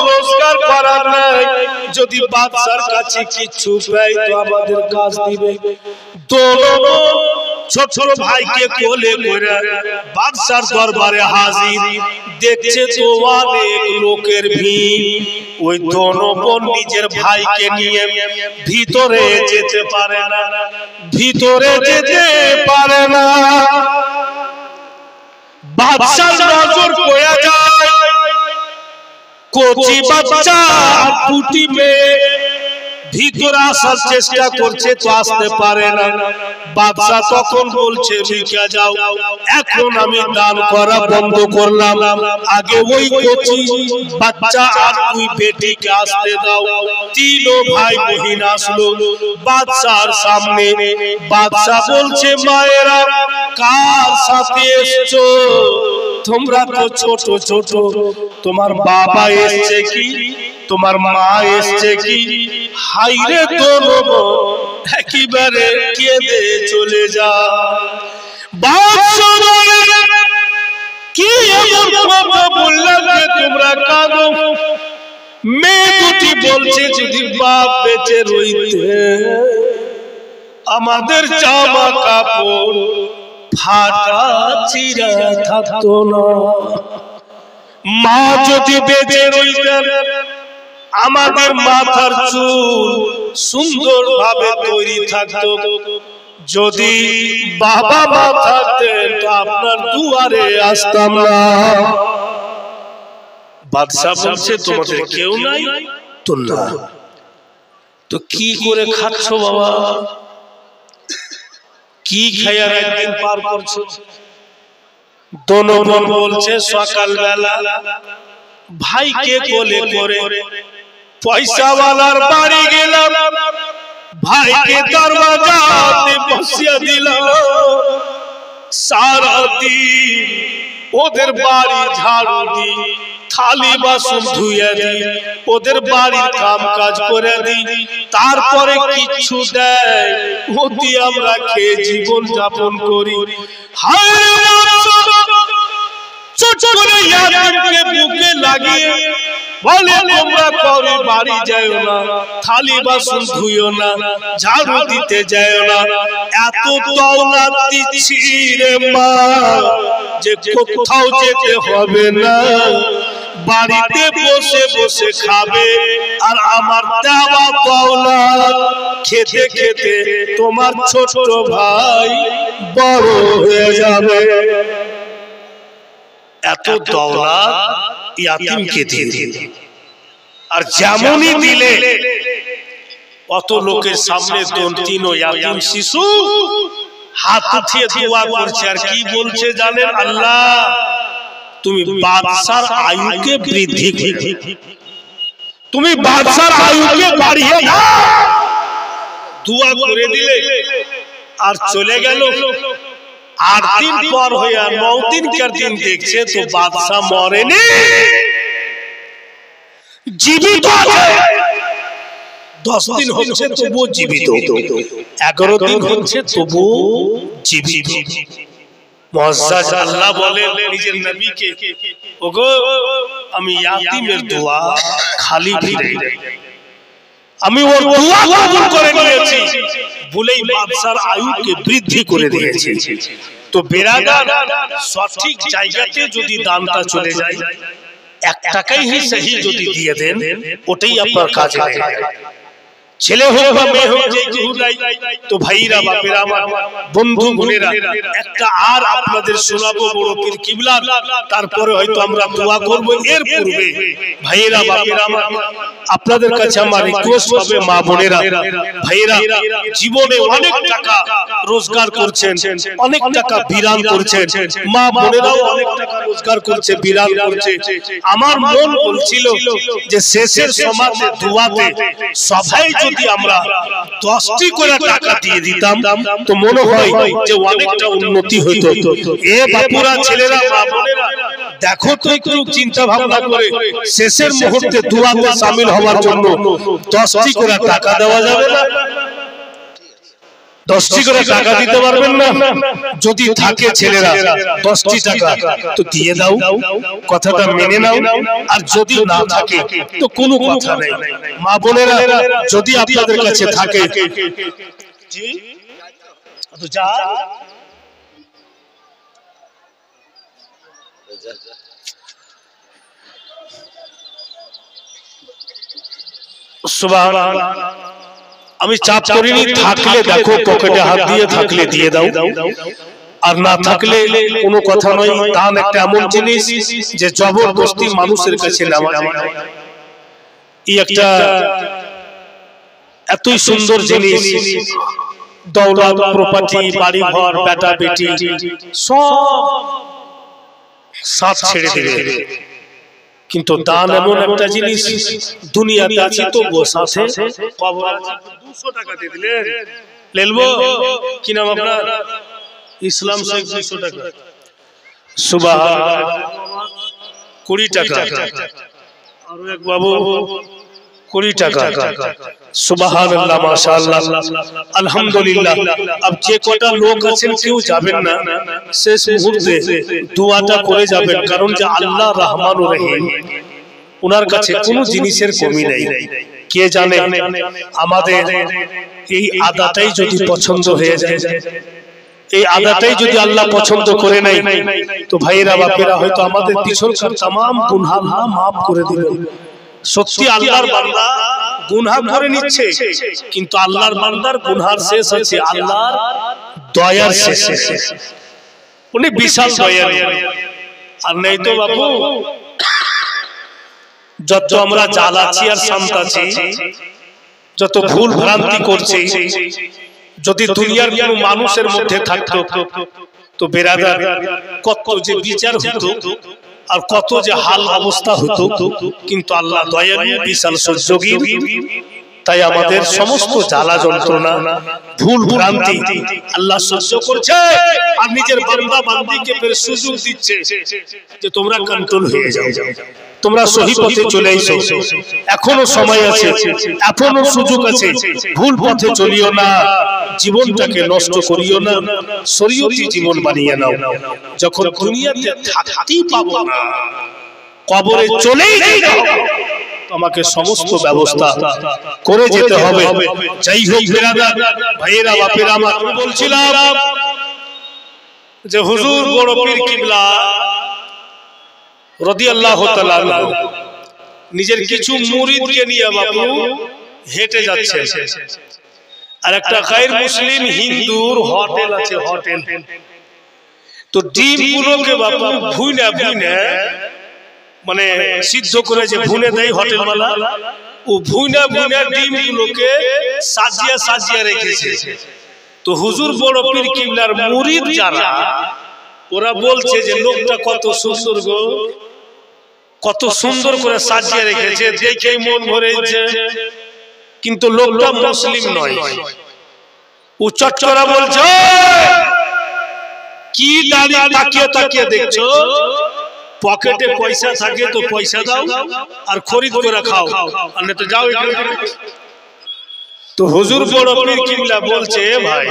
A: রোজগার করার নাই, যদি বাদশার কাছে কিছু পাই তো আমাদের কাজ দিবে। দোনো ছোট ছোট ভাইকে কোলে করে বাদশার দরবারে হাজির। দেখছে তো অনেক লোকের ভিড়। ওই দোনো বোন নিজের ভাইকে নিয়ে ভিতরে যেতে পারে না, ভিতরে যেতে পারে না। বাদশার নজর পড়ে যায় কচি বাচ্চা আর পুটি মেয়ে, ভিতরে আসার চেষ্টা করছে তো আসতে পারে না। বাদশা তখন বলছে রিকা যাও, এখন আমি দান করা বন্ধ করলাম, আগে ওই কচি বাচ্চা আর তুই বেটিকে আসতে দাও। তিনও ভাই বহিন আসলো বাদশার সামনে। বাদশা বলছে মায়েরা কার সাথে এসছো? তোমরা তো ছোট ছোট, তোমার বাবা এসছে কি, তোমার মা এসছে কি? হাইরে দোনো একেবারে কেঁদে চলে যা। কি এমন কথা বললাম যে তোমরা কাঁদো? মেয়ে দুটি বলছে যদি বাপ বেঁচে রইতে আমাদের জামা কাপড় ফাটা চিরা থাকতো না, মা যদি বেঁচে রইতেন আমাদের মাথার চুল সুন্দর ভাবে তৈরি থাকতো, যদি বাবা মা থাকতেন তো আপনার দুয়ারে আসতাম না। বাদশা বলছে তোমাদের কেউ নাই তো না, তো কি করে খাচ্ছ বাবা? কি খাইয়ার একদিন পার করছো? দোনো বোন বলছে সকালবেলা ভাইকে কোলে করে পয়সাওয়ালার বাড়ি গেলাম, ভাইকে দরওয়াজাতে বসিয়ে দিলাম। সারা দিন ওদের বাড়ি ঝাড়ু দি, থালি বাসন ধুয়ে দি, ওদের বাড়ির কাম কাজ করে দি, তারপরে কিছু দেয় ওতে আমরা খেয়ে জীবন যাপন করি। ছোট করে ইয়াতিমকে বুকে লাগিয়ে বলে তোমরা করে বাড়ি যাও না, থালি বাসন ধুইও না, ঝাড়ু দিতে যাও না। এত দৌলত দিচ্ছি রে মা যে কোথাও যেতে হবে না, বাড়িতে বসে বসে খাবে আর আমার দেওয়া দৌলত খেতে খেতে তোমার ছোট ভাই বড় হয়ে যাবে। এত দৌলত ইয়াতিমকে দিয়ে, আর যেমনই দিলে অত লোকের সামনে তিনও ইয়াতিম শিশু হাত উঠিয়ে দোয়া করছে। আর কি বলছে জানেন? আল্লাহ তুমি বাদশার আয়ুকে বৃদ্ধি করো, তুমি বাদশার আয়ুকে বাড়িয়ে দাও। দোয়া করে দিলে আর চলে গেল। 8 দিন পর হইয়া 9 দিনকার দিন দেখছে তো বাদশা মরেনি, জীবিত আছে। 10 দিন হচ্ছে তবুও জীবিত, 11 দিন হচ্ছে তবুও জীবিত। মুআজ্জাজ আল্লাহ বলেন নিজের নবীকে, ওগো আমি ইয়াতিমের দোয়া খালি ফিরে, আমি ওর দোয়া কবুল করে নিয়েছি বলেই বাদশার আয়ুকে বৃদ্ধি করে দিয়েছি। তো বেরাদার সঠিক জায়গাতে যদি দানটা চলে যায়, 1 টাকাই সহি যদি দিয়ে দেন, ওটাই আপনার কাজে লাগে। ছেলে হোক বা মেয়ে হোক, যে কেউ নাই, তো ভাইরা বাপেরা আমার বন্ধু বোনেরা, একটা আর আপনাদের শোনাবো বড় পীর কিবলার, তারপরে হয়তো আমরা দোয়া করব। এর পূর্বে ভাইরা বাপেরা আমার, আপনাদের কাছে আমার রিকোয়েস্ট হবে, মা বোনেরা ভাইরা জীবনে অনেক টাকা রোজগার করছেন, অনেক টাকা বিরান করছেন, মা বোনেরাও অনেক টাকা রোজগার করছে, বিরান করছে। আমার মন বলছিল যে শেষের সমাজে দোয়াতে সবাই যদি আমরা 10টি করে টাকা দিয়ে দিতাম তো মনে হয় যে অনেকটা উন্নতি হইতো। এ বাপুরা ছেলেরা মা বোনেরা দেখো তো একটু চিন্তা ভাবনা করে শেষের মুহূর্তে দোয়াতে শামিল হওয়ার জন্য 10টি করে টাকা দেওয়া যাবে না? 10টি করে টাকা দিতে পারবেন না? যদি থাকে ছেলেরা 10টি টাকা তো দিয়ে দাও, কথাটা মেনে নাও। আর যদি না থাকে তো কোনো কথা নেই। মা বোনেরা, যদি আপনাদের কাছে থাকে তো যা সুবহানাল্লাহ। আমি চাপ করিনি, থাকলে দেখো পকেটে হাত দিয়ে, থাকলে দিয়ে দাও, আর না থাকলে কোনো কথা নয়। দান একটা এমন জিনিস যে জবরদস্তি মানুষের কাছে নেওয়া যায় না। এই একটা এতই সুন্দর জিনিস, দৌলত, প্রপার্টি, বাড়ি ঘর, বেটা বেটি সব সাথ ছেড়ে দিবে, কিন্তু দান এমন একটা জিনিস, দুনিয়াতে আছি তো সাথে কবর আছে। 200 টাকা দিয়ে দিলেন, লেলবো কি নাম আপনার? ইসলাম শেখ, 200 টাকা। সুবহানাল্লাহ। 20 টাকা। আরো এক বাবু 20 টাকা। সুবহানাল্লাহ, মাশাআল্লাহ, আলহামদুলিল্লাহ। अब যে কটা লোক আছেন কেউ যাবেন না, শেষ মুহূর্তে দোয়াটা করে যাবেন, কারণ যে আল্লাহ রহমানুর রহিম, ওনার কাছে কোনো জিনিসের কমি নেই। কে জানে আমাদের এই আদাটাই যদি পছন্দ হয়ে যায়, এই আদাটাই যদি আল্লাহ পছন্দ করে নেয়, তো ভাইয়েরা বাপেরা হয়তো আমাদের পিছনকার तमाम গুনাহ আল্লাহ maaf করে দিবেন। সত্যি আল্লাহর বান্দা গুনাহ করে নিচ্ছে, কিন্তু আল্লাহর বান্দার গুনার শেষ আছে আল্লাহর দয়ার শেষে। উনি বিশাল দয়ার। আর নেই তো বাবু, যত আমরা জ্বালাচ্ছি আর শান্তাচ্ছি, যত ভুল ভ্রান্তি করছি, যদি দুনিয়ার কোনো মানুষের মধ্যে থাকতো তো বেরাদার কত যে বিচার হতো আর কত যে হাল অবস্থা হতো। কিন্তু আল্লাহ দয়ালু, বিশাল সহ্যশীল, তাই আমাদের সমস্ত জ্বালা যন্ত্রণা, ভুল ভ্রান্তি আল্লাহ সহ্য করছে, আর নিজের বান্দা বান্দীকে ফের সুযোগ দিচ্ছে যে তোমরা কন্ট্রোল হয়ে যাও, তোমরা সহি পথে চলে এসো, এখনো সময় আছে, এখনো সুযোগ আছে, ভুল পথে চলিও না, জীবনটাকে নষ্ট করিও না, শরীয়তি জীবন বানিয়ে নাও। যখন দুনিয়াতে থাকতেই পাবো না, কবরে চলেই যাও, তোমাকে সমস্ত ব্যবস্থা করে যেতে হবে। যাই হোক বিরাদার ভাইয়েরা বাপেরা, আমার বলছিলাম যে হুজুর বড় পীর কিবলা রাদিয়াল্লাহু তাআলা নিজের কিছু মুরিদকে নিয়ে বাপু হেঁটে যাচ্ছেন, আর একটা গায়র মুসলিম হিন্দুর হোটেল আছে, হোটেল। তো ডিমগুলোকে বাপু ভুইনা ভুইনা, মানে সিদ্ধ করে যে ভুনে দেয় হোটেলওয়ালা, ও ভুইনা ভুইনা ডিমগুলোকে সাজিয়া সাজিয়া রেখেছে। তো হুজুর বড় পীর কিবলার মুরিদ যারা, ওরা বলছে যে লোকটা কত সুন্দর গো, কত সুন্দর করে সাজিয়ে রেখেছে, দেখেই মন ভরেছে, কিন্তু লোকটা মুসলিম নয়। ও চটকরা বলছে, কি দাঁড়িয়ে তাকিয়ে তাকিয়ে দেখছো, পকেটে পয়সা থাকে তো পয়সা দাও আর খরিদ করে খাও, আর না তো যাও। তো হুজুর বড় পীর কিবলা বলছে, ভাই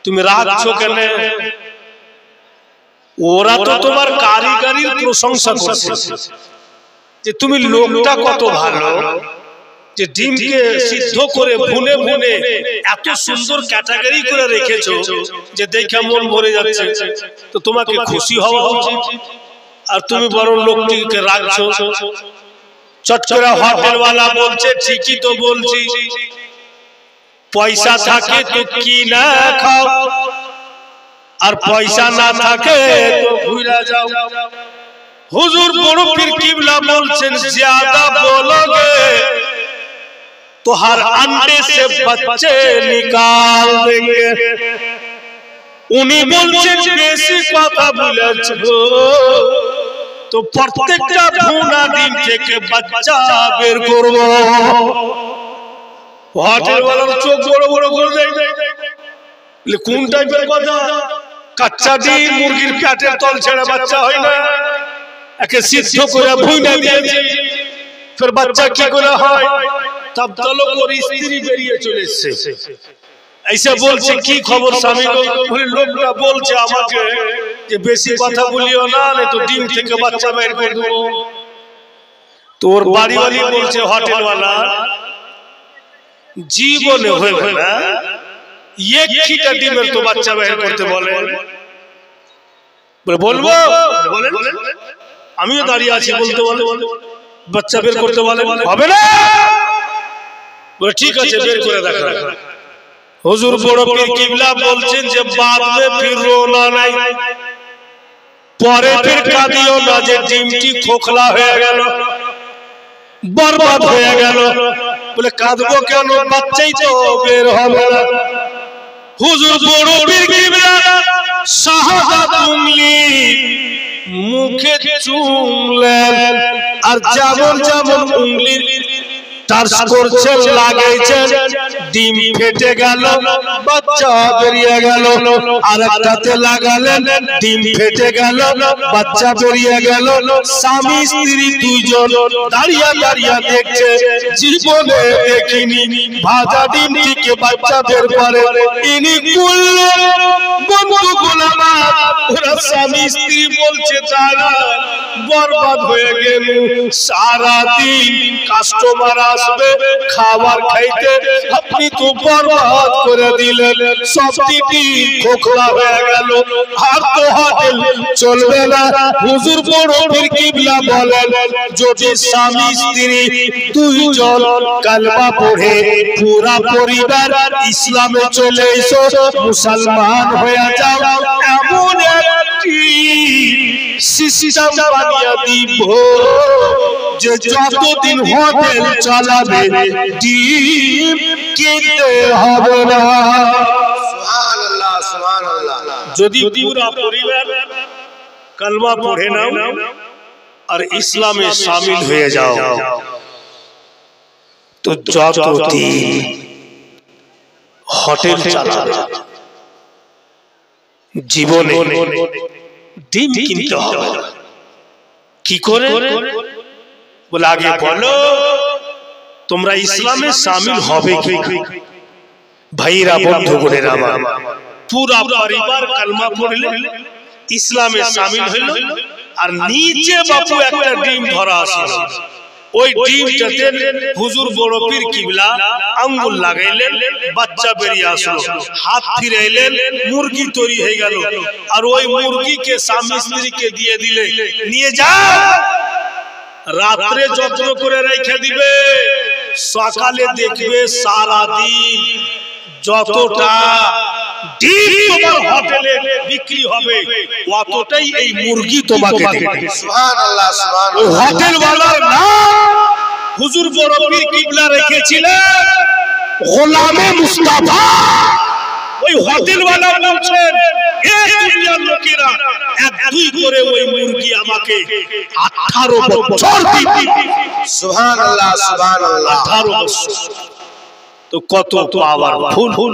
A: তুমি রাখছো কেন? ওরা তো তোমার কারিগরির প্রশংসা করছে যে তুমি লোকটা কত ভালো, যে ডিমকে সিদ্ধ করে ভুনে ভুনে এত সুন্দর ক্যাটাগরি করে রেখেছো যে দেখে মন ভরে যাচ্ছে। তো তোমাকে খুশি হওয়া উচিত, আর তুমি বরং লোকটিকে রাখছো। চটকরা হোটেলওয়ালা বলছে, ঠিকই তো বলছি, পয়সা থাকে তো কি না খাও, আর পয়সা না থাকে তো ভুলে যাও। হুজুর বড় পীর কিবলা বলছেন, ज्यादा बोलोगे तो हर अंडे से बच्चे निकाल देंगे। উনি বলছেন বেশি কথা বলেছো তো প্রত্যেকটা ভুনা ডিম থেকে বাচ্চা বের করব। হোটেলওয়ালার চোখ বড় বড় করে দেয়, কোন টাইপের কথা? কাচ্চা ডিম মুরগির পেটের তল ছেড়ে বাচ্চা হয় না, একে সিদ্ধ করে ভুনা দিয়েছে, ফের বাচ্চা কি করে হয়? তব তলক ওর স্ত্রী বেরিয়ে চলে এসেছে। ऐसे बोलছে কি খবর স্বামী গো? বলে লোকটা বলছে আমাকে যে বেশি কথা বলিও না, না তো ডিম থেকে বাচ্চা বের করে দেব। তোর বাড়িওয়ালি বলছে হোটেলওয়ালা জীবনে হবে না, একটা ডিমের তো বাচ্চা বের করতে বলে। বলবো বলেন, আমিও দাঁড়িয়ে আছি, বলতে বলে বাচ্চা বের করতে বলে, হবে না। বলে ঠিক আছে বের করে দেখা। হুজুর বড় পীর কিবলা বলছেন যে বাদ মে ফির রোনা নাই, পরে ফির কাঁদিও না যে ডিমটি খোখলা হয়ে গেল, বরবাদ হয়ে গেল। বলে কাঁদবো কেন, বাচ্চাই তো বের হবে না। হুজুর বড় পীর কিবলা শাহাদাত উংলি মুখে চুমলেন, আর যেমন যেমন উংলি টাচ করছেন লাগাইছেন, ডিম ফেটে গেল, বাচ্চা বেরিয়ে গেল। আর একটাতে লাগালেন, ডিম ফেটে গেল, বাচ্চা বেরিয়ে গেল। স্বামী স্ত্রী দুইজন দাঁড়িয়ে দাঁড়িয়ে দেখছে, জীবনে দেখিনি ভাজা ডিম থেকে বাচ্চা বের করে। ইনি বললেন বন্ধুগুলো আমার, ওরা স্বামী স্ত্রী বলছে দাঁড়া বরবাদ হয়ে গেল। সারাদিন কাস্টমার আসবে খাবার খাইতে, আপনি তো বরবাদ করে দিলেন, সবটি খোখলা হয়ে গেল, আর তো হোটেল চলবে না। হুজুর বড় পীর কিবলা বলেন, যদি স্বামী স্ত্রী দুইজন কালমা পড়ে পুরা পরিবার ইসলামে চলে এসো, মুসলমান হয়ে যাও, এমন একটি সিস্টেম বানিয়ে দিব যে যতদিন হোটেল চালাবে ডিম কিনতে হবে না। সুবহানাল্লাহ, সুবহানাল্লাহ। যদি পুরা পরিবার কালমা পড়ে নাও আর ইসলামে শামিল হয়ে যাও, তো যতদিন হোটেল চালাবে জীবনে ডিম কিনতে হবে। কি করে? বলে আগে বলো তোমরা ইসলামে শামিল হবে কি? ভাইরা বন্ধুগণেরা আমার, পুরা পরিবার কালমা পড়লে ইসলামে শামিল হইল, আর নিচে বাপু একটা ডিম ধরা আসলো, ওই ডিমটাতে হুজুর বড় পীর কিবলা আঙ্গুল লাগাইলেন, বাচ্চা বেরিয়ে আসলো, হাত ফিরাইলেন, মুরগি তৈরি হয়ে গেল। আর ওই মুরগিকে স্বামী স্ত্রীকে দিয়ে দিলে, নিয়ে যা রাত্রে যত্ন করে রেখে দিবে, সকালে দেখবে সারা দিন যতটা ডিম তোমার হোটেলে বিক্রি হবে অতটাই এই মুরগি তোমাকে দেবে। সুবহানাল্লাহ, সুবহানাল্লাহ। হোটেল ওয়ালার নাম হুজুর বড় পীর কিবলা রেখেছিলেন গোলামে মুস্তাফা। ওই হোটেল ওয়ালা বলছেন, এই দুনিয়ার লোকেরা এক দুই করে ওই মুরগি আমাকে 18 বছর দিবে। সুবহানাল্লাহ, সুবহানাল্লাহ। 18 বছর তো কত পাওয়ার ফুল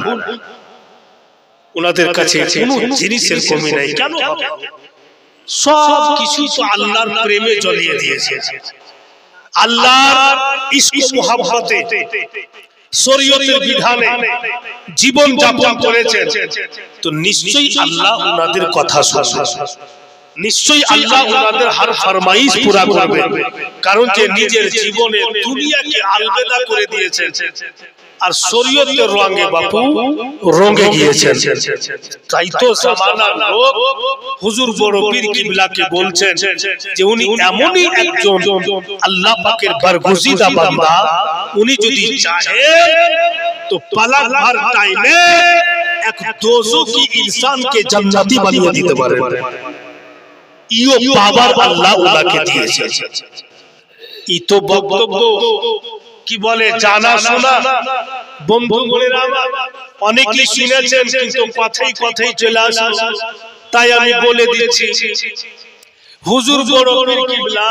A: ওনাদের কাছে, কোনো জিনিসের কমি নাই। কেন? সব কিছু তো আল্লাহর প্রেমে জ্বলিয়ে দিয়েছে, আল্লাহর ইশক মুহাব্বতে শরীয়তের বিধানে জীবন যাপন করেছেন। তো নিশ্চয়ই আল্লাহ ওনাদের কথা শুনবে, নিশ্চয়ই আল্লাহ ওনাদের হর ফরমাইশ পুরা করবে, কারণ যে নিজের জীবনে দুনিয়াকে আলবেদা করে দিয়েছেন আর শরীয়তের রঙে বাপু রঙে গিয়েছেন। তাই তো জামানার লোক হুজুর বড় পীর কিবলাকে বলছেন যে উনি এমনই একজন আল্লাহ পাকের বরগুজিদা বান্দা, উনি যদি চাহেন তো পলক ভর টাইমে এক দোজখী ইনসানকে জান্নাতি বানিয়ে দিতে পারেন। ইও পাওয়ার আল্লাহ ওনাকে দিয়েছেন। এই তো বক্তব্য কি বলে জানা শোনা বন্ধুগণেরা অনেকেই শুনেছেন, কিন্তু কথাই কথাই চলে আসে, তাই আমি বলে দিচ্ছি। হুজুর বড় পীর কিবলা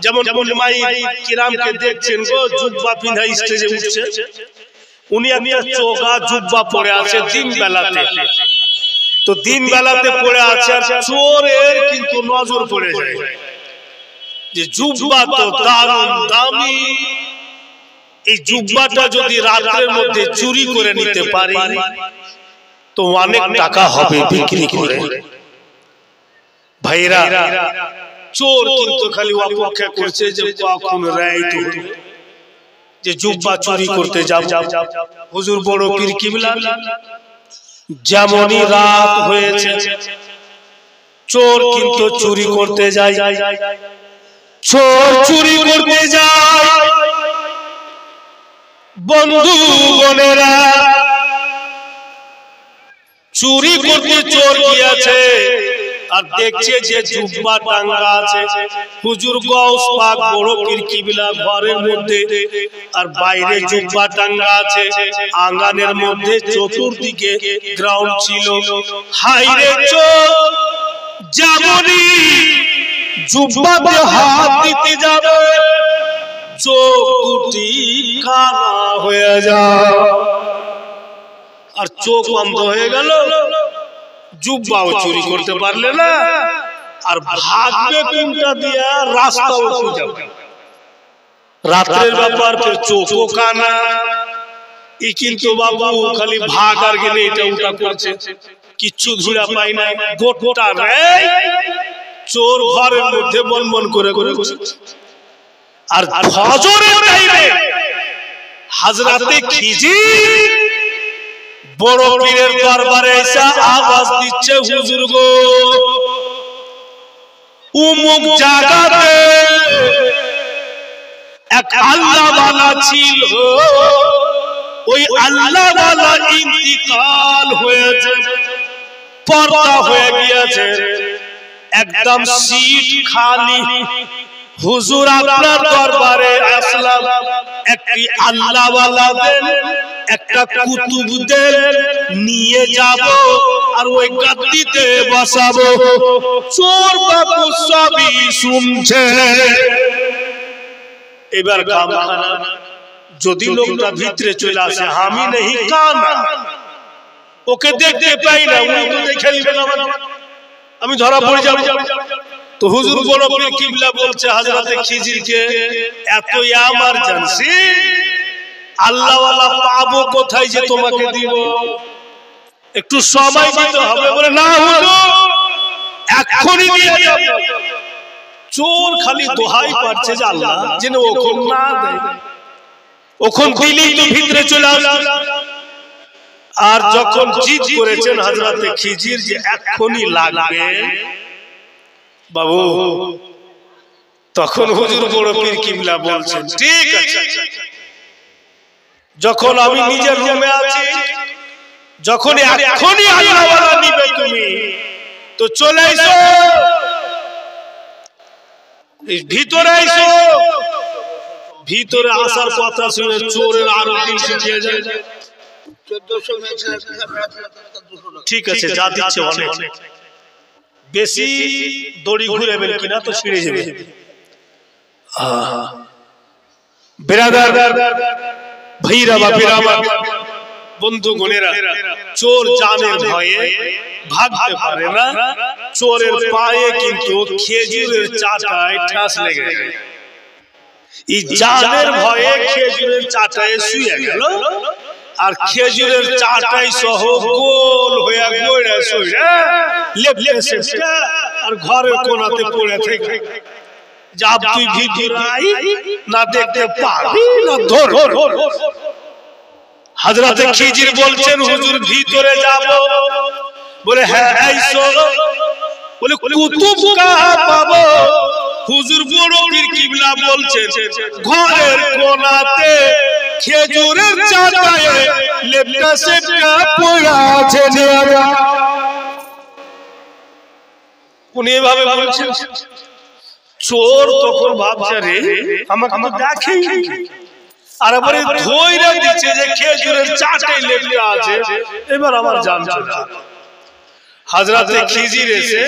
A: যেমন উলামায়ে কিরামকে দেখছেন গো জুব্বা পিঁধা স্টেজে উঠছে, উনি একটা চোগা জুব্বা পরে আছে দিন বেলাতে। তো দিন বেলাতে পড়ে আছে, আর চোরের কিন্তু নজর পড়ে যায় যে জুব্বা তো দারুণ দামি, এই জুব্বাটা যদি রাতের মধ্যে চুরি করে নিতে পারি তো অনেক টাকা হবে বিক্রি করে। ভাইরা, চোর কিন্তু খালি অপেক্ষা করছে যে কখন রায় তো যে জুব্বা চুরি করতে যাব। হুজুর বড় পীর কিবলা যেমনই রাত হয়েছে চোর কিন্তু চুরি করতে যায়। চোর চুরি করতে যায়, বন্ধু বোনেরা, চুরি করতে চোর গিয়েছে আর দেখছে যে জুব্বা টাঙ্গা আছে। হুজুর গাউস পাক বড় পীর কিবলা ঘরের মধ্যে আর বাইরে জুব্বা টাঙ্গা আছে। আঙ্গানের মধ্যে চতুর্দিকে গ্রাউন্ড ছিল। হাইরে চোর যেমনই জুব্বাতে হাত দিতে যাবে চোখ দুটি কানা হয়ে যায় আর চোখ বন্ধ হয়ে গেল। জুব্বাও চুরি করতে পারলে না আর ভাগবে কোনটা দিয়া রাস্তাও খুঁজে। রাতের ব্যাপার, ফের চোখও কানা। এই কিন্তু বাবু খালি ভাগ আর গেলে এটা ওটা করছে, কিচ্ছু ধুলা পাই না। গোটা রে চোর ঘরের মধ্যে বনবন করে করে। আর ফজরের টাইমে হযরতে খিজির বড় পীরের দরবারে এসে আওয়াজ দিচ্ছে, হুজুর গো উমুক জায়গাতে এক আল্লাহ ওয়ালা ছিল, ওই আল্লাহ ওয়ালা ইন্তিকাল হয়েছে, পর্দা হয়ে গিয়েছে, একদম সিট খালি। হুজুর আপনার দরবারে আসলাম, একটি আল্লাহ ওয়ালা দেন, একটা কুতুব দেন, নিয়ে যাব আর ওই গাদ্দিতে বসাবো। চোর বাবু সবই শুনছে। এবার যদি লোকটা ভিতরে চলে আসে, আমি নেই কানা, ওকে দেখতে পাই না, উনি তো দেখে নেবেন আমি ধরা পড়ে যাব। তো হুজুর বড় পীর কিবলা বলছে হযরতে খিজিরকে, এত এমার্জেন্সি, আল্লাহ ওয়ালা পাবো কোথায় যে তোমাকে দিব, একটু সময় দিতে হবে। বলে না হুজুর এখনই দিয়ে যাব। চোর খালি দোহাই পাচ্ছে যে আল্লাহ যেন ওখন না দেয়, ওখন দিলেই তো ভিতরে চলে আসবে। আর যখন জিদ করেছেন হযরতে খিজির যে এখনই লাগবে বাবু, তখন হুজুর বড় পীর কিবলা বলছেন ঠিক আছে, যখন আমি নিজের রুমে আছি, যখন এখনই আল্লাহ ওয়ালা নিবে তুমি, তো চলে এসো, ভিতরে এসো। ভিতরে আসার কথা শুনে চোরের আরো 300 দিয়ে যায়। ঠিক আছে, যা দিচ্ছে অনেক, বেশি দড়ি ঘুরেবেন কিনা তো ছিঁড়ে যাবে। বিরাদার ভাইরা বাপিরা, বন্ধু গণেরা, চোর জানের ভয়ে ভাগতে পারে না। চোরের পায়ে কিন্তু খেজুরের চাটায় ঠাস লেগে গেল। এই জানের ভয়ে খেজুরের চাটায় শুয়ে গেল আর খেজুরের চাটাই সহ গোল হয়ে গড়ে শুয়ে লেপলেছে আর ঘরের কোণাতে পড়ে থেকে যাব। তুই ভিতরে আই, না দেখতে পাবি না ধর। হযরতে খিজির বলছেন হুজুর ভিতরে যাব। বলে হ্যাঁ আইসো। বলে কুতুব কাহা পাবো? হুজুর বড় পীর কিবলা বলছেন ঘরের কোণাতে খেজুরের চাটায় লেপটা সেপটা পড়ে আছে। উনি এভাবে বলছেন। চোর তখন ভাবছে রে আমাকে তো দেখেই, আর এবারে ধইরা দিচ্ছে যে খেজুরের চাটায় লেপটা আছে, এবার আমার জান চলে। হযরতে খিজির এসে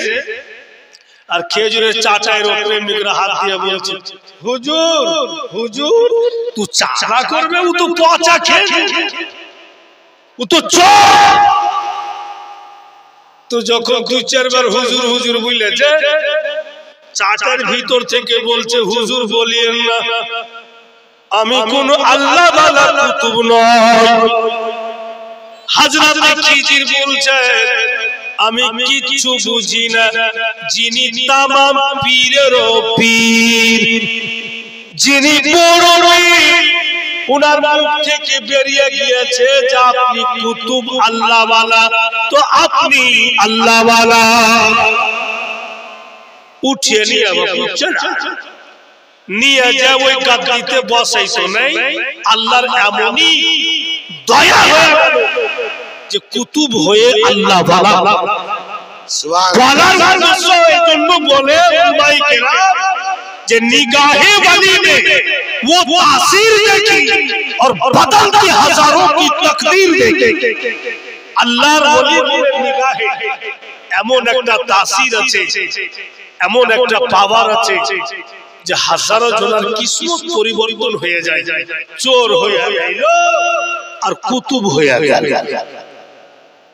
A: আর খেজুরের চাটায়ের উপরে মিকরা হাত দিয়ে বলছে হুজুর হুজুর তুই চাচা করবে, ও তো পচা খেয়ে, ও তো চোর। তো যখন 2-4 বার হুজুর হুজুর বলেছে, চাটার ভিতর থেকে বলছে হুজুর বলিয়েন না, আমি কোন আল্লাহ ওয়ালা কুতুব নয়। হযরত খিজির বলছেন আমি কিচ্ছু বুঝি না, যিনি তামাম পীরের পীর, যিনি বড় পীর, উনার মুখ থেকে বেরিয়ে গিয়েছে যে আপনি কুতুব আল্লাহ ওয়ালা, তো আপনি আল্লাহ ওয়ালা। উঠিয়ে নিয়ে নিয়ে যা ওই গাদ্দিতে বসাইছো নাই, আল্লাহর এমনই দয়া হয়ে গেল যে কুতুব হয়ে আল্লাহ ওয়ালা বলার উদ্দেশ্য এই জন্য বলে উলামায়ে কেরাম যে निगाहे वाली में वो तासीर देखी और बदलती हजारों की तकदीर देखी। আল্লাহর ওলির নিগাহে এমন একটা তাসির আছে, এমন একটা পাওয়ার আছে যে হাজারো জনের কিসমত পরিবর্তন হয়ে যায়, চোর হয়ে গেল আর কুতুব হয়ে গেল।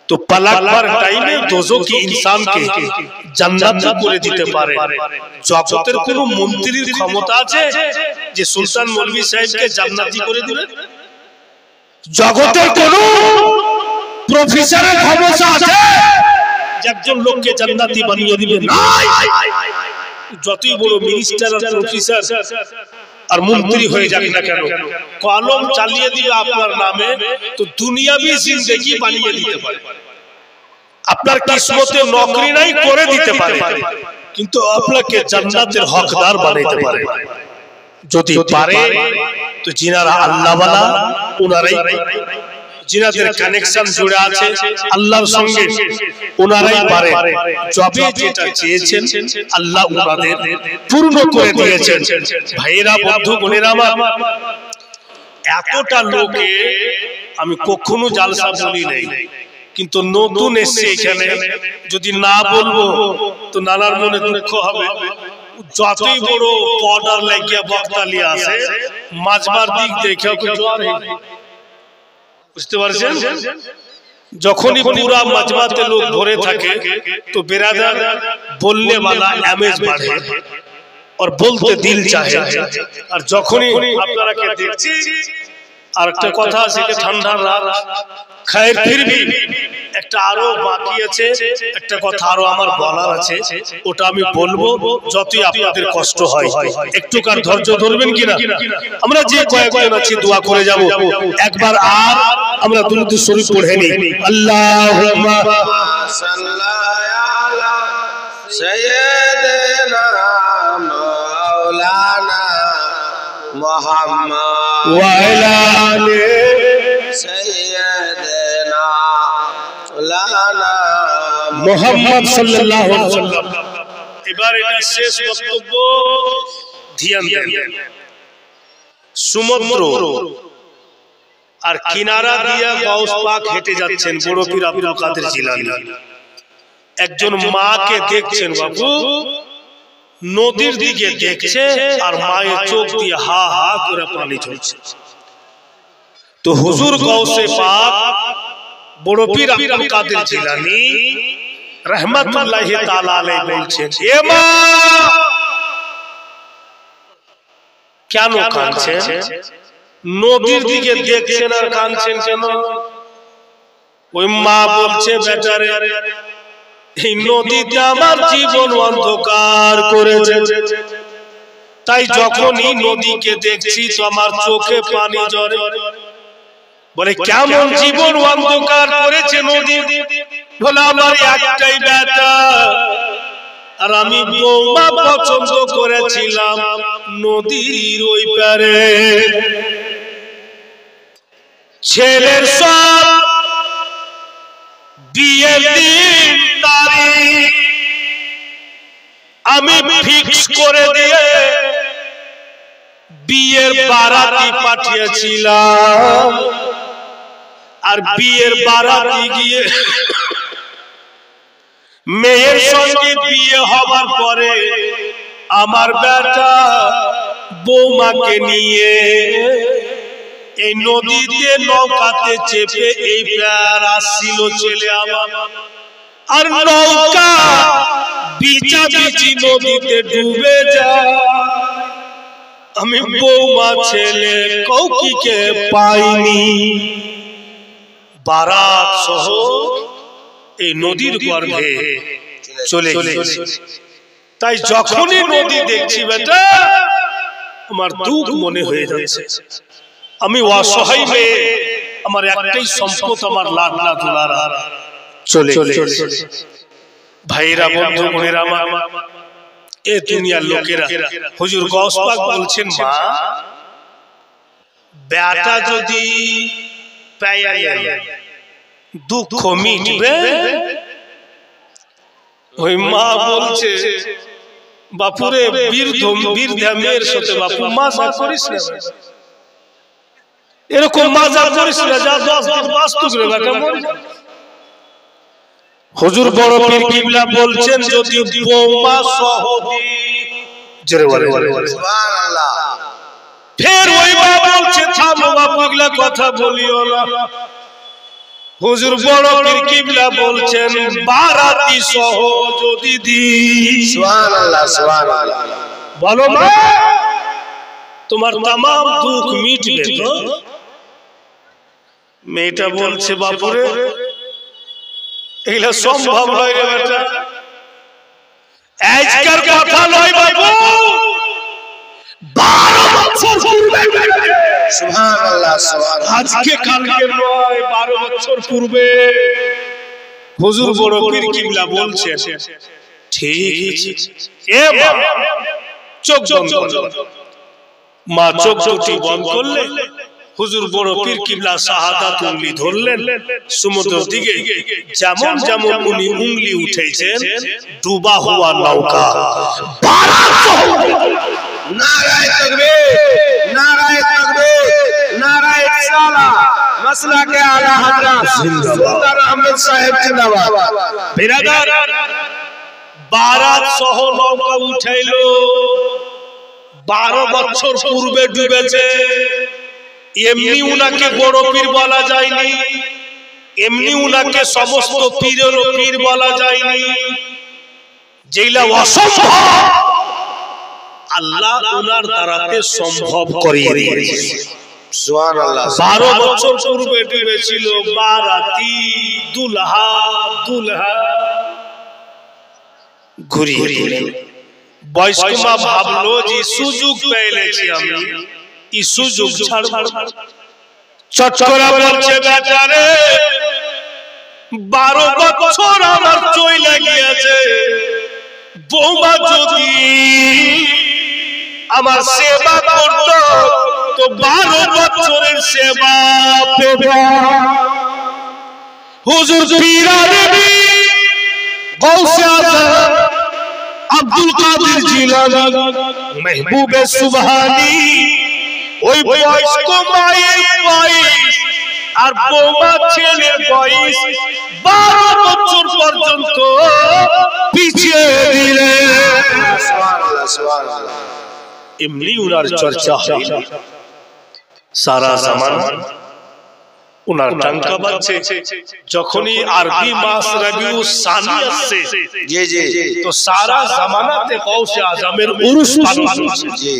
A: তো पलक भर टाइम में दोजखी इंसान के জান্নাত করে দিতে পারে। জগতের কোন মন্ত্রীর ক্ষমতা আছে যে সুলতান মৌলভী সাহেবকে জান্নাতি করে দিবে? জগতের কোন প্রফেসরের ক্ষমতা আছে যে একজন লোককে জান্নাতি বানিয়ে দিবে? নাই। যতই বড় মিনিস্টার আর প্রফেসর আর মন্ত্রী হয়ে যাক না কেন, কলম চালিয়ে দিবে আপনার নামে তো দুনিয়াবি জিন্দেগি বানিয়ে দিতে পারে। আপনার কিসমতে নকরি নাই করে দিতে পারে, কিন্তু আপনাকে জান্নাতের হকদার বানাইতে পারে। যদি পারে তো যিনারা আল্লাহ ওয়ালা উনারাই, যিনাদের কানেকশন জুড়ে আছে আল্লাহর সঙ্গে উনারাই পারে। যবে যেটা চেয়েছেন আল্লাহ উনাদের পূর্ণ করে দিয়েছেন। ভাইরা, বন্ধু, বোনেরা আমার, এতটা লোকে আমি কখনো জালসা বলি নাই, কিন্তু নতুন এসে এখানে যদি না বলবো তো নানার মনে দুঃখ হবে। যতই বড় বর্ডার লাগিয়ে বক্তালি আছে, মাঝবার দিক দেখে বুঝতে পারছেন, যখনই পুরা মাজমাতে লোক ভরে থাকে তো বেরাদার বলনে वाला আমেজ বাড়ে আর বলতে দিল চাহে। আর যখনই আপনারাকে দেখছি, আর একটা কথা আছে যে ঠান্ডার রাত, খায়ের ফিরবি একটা আরো বাকি আছে, একটা কথা আরো আমার বলার আছে, ওটা আমি বলবো যতই আপনাদের কষ্ট হয়। একটু কার ধৈর্য ধরবেন কিনা? আমরা যে কয়েকজন আছি দোয়া করে যাব। একবার আর আমরা দুরূদ শরীফ পড়ে নিই। আল্লাহুম্মা
B: সাল্লি আলা সাইয়্যিদিনা মাওলানা মুহাম্মদ
A: ওয়া আলা আলি
B: সাইয়্যিদিনা মাওলানা
A: মুহাম্মদ সাল্লাল্লাহু আলাইহি ওয়াসাল্লাম। এবার এটা শেষ বক্তব্য, ধ্যান দেন। সমুদ্র আর কিনারা দিয়ে গাউস পাক হেঁটে যাচ্ছেন বড় পীর আব্দুল কাদের জিলানী। একজন মাকে দেখছেন বাবু, নদীর দিকে দেখছে আর মায়ের চোখ দিয়ে হা হা করে পানি ঝরছে। তো হুজুর গাউসে পাক বড় পীর আব্দুল কাদের জিলানী रहमतुल्लाहि ताला अलैहि বলছেন, এ মা কেন কাঁদছেন? নদীর দিকে দেখছেন আর কাঁদছেন কেন? ওই মা বলছে, বেটারে এই নদীতে আমার জীবন অন্ধকার করেছে, তাই যখনই নদীকে দেখছি তো আমার চোখে পানি ঝরে। বলে কেমন জীবন অন্ধকার করেছে নদী? বলে আমার একটাই বেটা, আর আমি বৌমা পছন্দ করেছিলাম নদীর ওই পারে। ছেলের সব বিয়ের দিন তারিখ আমি ফিক্স করে দিয়ে বিয়ের বারাতি পাঠিয়েছিলাম, আর বিয়ের বারাতি গিয়ে মেয়ের সঙ্গে বিয়ে হবার পরে আমার বেটা বৌমাকে নিয়ে এই নদীতে নৌকাতে চেপে এই পার আসছিল ছেলে আমার, আর নৌকা বিচাবিচি নদীতে ডুবে যায়। আমি বৌমা ছেলে কৌকিকে পাইনি, বারাত সহ এই নদীর গর্ভে চলে গেছে। তাই যখনই নদী দেখছি বেটা আমার দুঃখ মনে হয়ে যাচ্ছে। আমি অসহায় মেয়ে, আমার একটাই সম্পদ আমার লাডলা দুলারা চলে গেছে। ভাইরা বন্ধু বোনেরা আমার, এ দুনিয়ার লোকেরা হুজুর গৌস পাক বলছেন মা বেটা যদি পাইলে দুঃখ মিটবে। ওই মা বলছে বাপুরে বীরধা মেয়ের সাথে বাপু মাজা করিস না, এরকম মাজা করিস না, যা 10 দিন বাস্তু করে বেটা মরে। হুজুর বড় পীর কিবলা বলছেন যদি বৌমা সহদি জোরে বলে সুবহানাল্লাহ। ফের ওই মা বলছে থামো বাপু এগুলা কথা বলিও না। হুজুর বড় পীর কিবলা বলছেন বারাতি সহ যদি দি
B: সুবহানাল্লাহ সুবহানাল্লাহ
A: বলো মা তোমার तमाम দুঃখ মিটবে তো। মেয়েটা বলছে বাপুরে এগুলা সম্ভব নয় রে বেটা, আজকের কথা নয় বাবু, 12 বছর পূর্বে।
B: সুবহানাল্লাহ সুবহানাল্লাহ
A: আজকে কালকে নয়, 12 বছর পূর্বে। হুজুর বড় পীর কিবলা বলছেন ঠিক আছে। এ মা চোখ বন্ধ করো। মা চোখ দুটি বন্ধ করলে হুজুর বড় পীর কিবলা শাহাদাত উংলি ধরলেন সমুদ্রের দিকে। যেমন যেমন উনি উংলি উঠেছেন ডুবা হুয়া নৌকা
B: নারায়ে তাকবীর নারায়ে তাকবীর নারায়ে রিসালাহ মাসলাকে আলা হযরত সুলতান আহমদ সাহেব জিন্দাবাদ।
A: বিরাদার বারাত সহ নৌকা উঠাইলো, 12 বছর পূর্বে ডুবেছে। এমনি উনাকে বড় পীর বলা যায়নি, এমনি উনাকে সমস্ত পীরের পীর বলা যায়নি। যেইলা অসম্ভব আল্লাহ উনার দ্বারাতে সম্ভব করিয়ে দিয়েছে।
B: সুবহানাল্লাহ
A: 12 বছর পূর্বে ডুবেছিল বারাতি দুলহা দুলহা ঘুরিয়ে দিলেন। বয়স্ক মা ভাবলো যে সুযোগ পেয়েছি আমি, এই সুযোগ ছাড়ব। চট করে বলছে বেচারে 12 বছর আমার চইলা গিয়েছে, বৌমা যদি আমার সেবা করত তো 12 বছরের সেবা পেত। হুজুর পীর আলী গৌসে আযম আব্দুল কাদের জিলানী মেহবুবে সুবহানী ওই বয়স্ক মায়ের বয়স আর বৌমা ছেলের বয়স 12 বছর পর্যন্ত পিছিয়ে দিলেন।
B: সুবহানাল্লাহ সুবহানাল্লাহ
A: এমনি উনার চর্চা হয় সারা জামানা, উনার টাঙ্কা বাজছে। যখনই আরবি মাস রবিউল সানি আসছে
B: জি জি
A: তো সারা জামানাতে গৌসে আজমের উরুস পালন হচ্ছে।
B: জি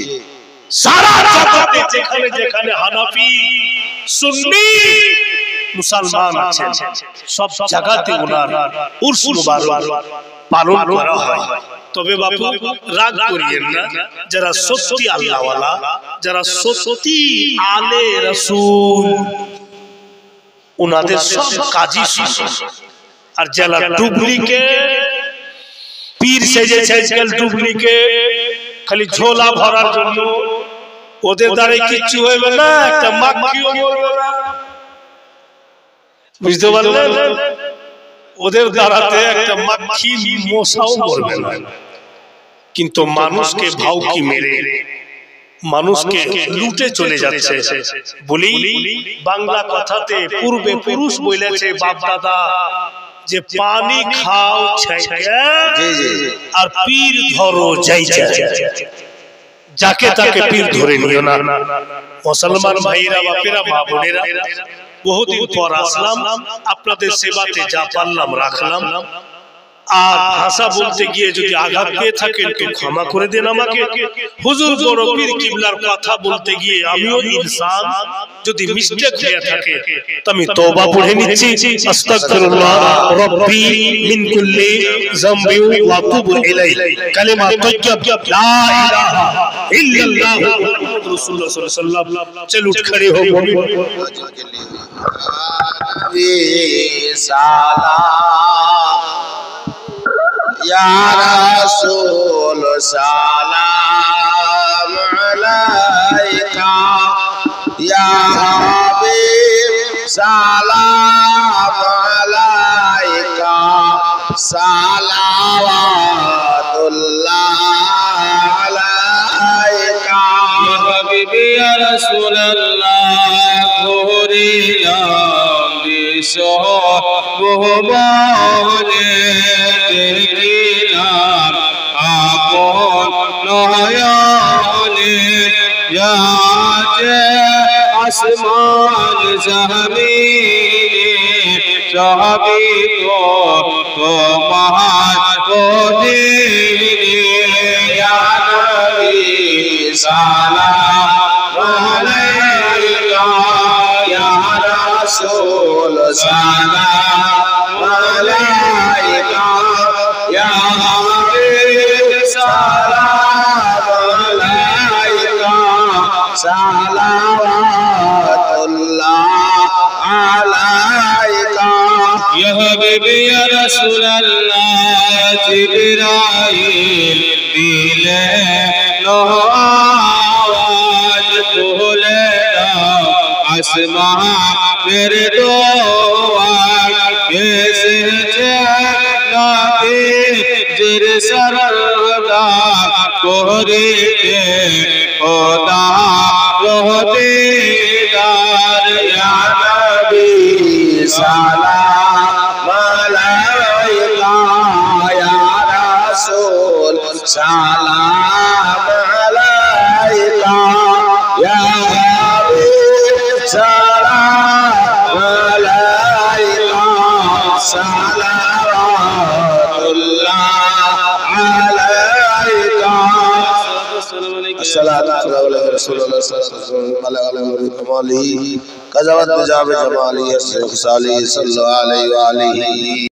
A: সারা জগতে যেখানে যেখানে হানাফি সুন্নি মুসলমান আছেন সব জায়গাতে উনার উরস মুবারক পালন করা হয়। তবে বাপু রাগ করিয়েন না, যারা সত্যি আল্লাহ ওয়ালা, যারা সত্যি আলে রাসূল উনাদের সব কাজই শুনে। আর যারা ডুপ্লিকেট পীর সেজেছে আজকাল, ডুপ্লিকেট খালি ঝোলা ভরার জন্য, ওদের দ্বারা কিচ্ছু হবে না, একটা মাখিও মরবে না। বুঝতে পারলেন? ওদের দ্বারাতে একটা মাখি মশাও মরবে না। কিন্তু মানুষকে ভাউকি মেরে মানুষকে লুটে চলে যাচ্ছে। বলি বাংলা কথাতে পূর্বে পুরুষ বলেছে বাপ দাদা যে পানি খাও ছাইয়া আর পীর ধরো যাইয়া, যাকে তাকে পীর ধরে নিও না। মুসলমান ভাইরা বাপেরা মা বোনেরা, বহুদিন পর আসলাম আপনাদের সেবাতে, যা পারলাম রাখলাম। আর ভাষা বলতে গিয়ে যদি আঘাত পেয়ে থাকেন তো ক্ষমা করে দেন আমাকে। হুজুর বড় পীর কিবলার কথা বলতে গিয়ে আমিও ইনসান, যদি মিস্টেক হয়ে থাকে তো আমি তওবা পড়ে নিচ্ছি। আস্তাগফিরুল্লাহ রাব্বি মিন কুল্লি যামবি ওয়া আতুবু ইলাইহি। কালিমা তাইয়্যিব লা ইলাহা ইল্লাল্লাহ মুহাম্মাদুর রাসূলুল্লাহ সাল্লাল্লাহু আলাইহি ওয়াসাল্লাম। চল উঠ खड़े हो
B: সালাম ইয়া রাসূল সালাম আলাইকা ইয়া হাবিব সালাম আলাইকা সালাওয়াতুল্লাহ আলাইকা ইয়া হাবিব ইয়া রাসূলুল্লাহ ঘুরিলাম বিশ্ব ভুবনে দেখলাম আপন নয়নে যাচে আসমান জমিন সবই তো তোমার অধীনে ইয়া নবী সালাম আলাইকা ইয়া রাসূল সালাম আলাইকা ইয়া হাবিব সালাম আলাইকা সালাওয়াতুল্লাহ আলাইকা ইয়া হাবিব ইয়া রাসূলুল্লাহ জিবরাইল দিলে আওয়াজ বলে আসমানের দোয়ার এসেছে নবীর সরদার করিতে খোদা রহমতদার ইয়া নবী সালাম আলাইকা ইয়া রাসূল সালাম আলাইকা ইয়া হাবিব সালাম আলাইকা সালাওয়াতুল্লাহ আলাইকা الصلاة على رسول الله صلى الله عليه وسلم كذبت بجاب جمالي الشيخ صالح صلى الله عليه وآله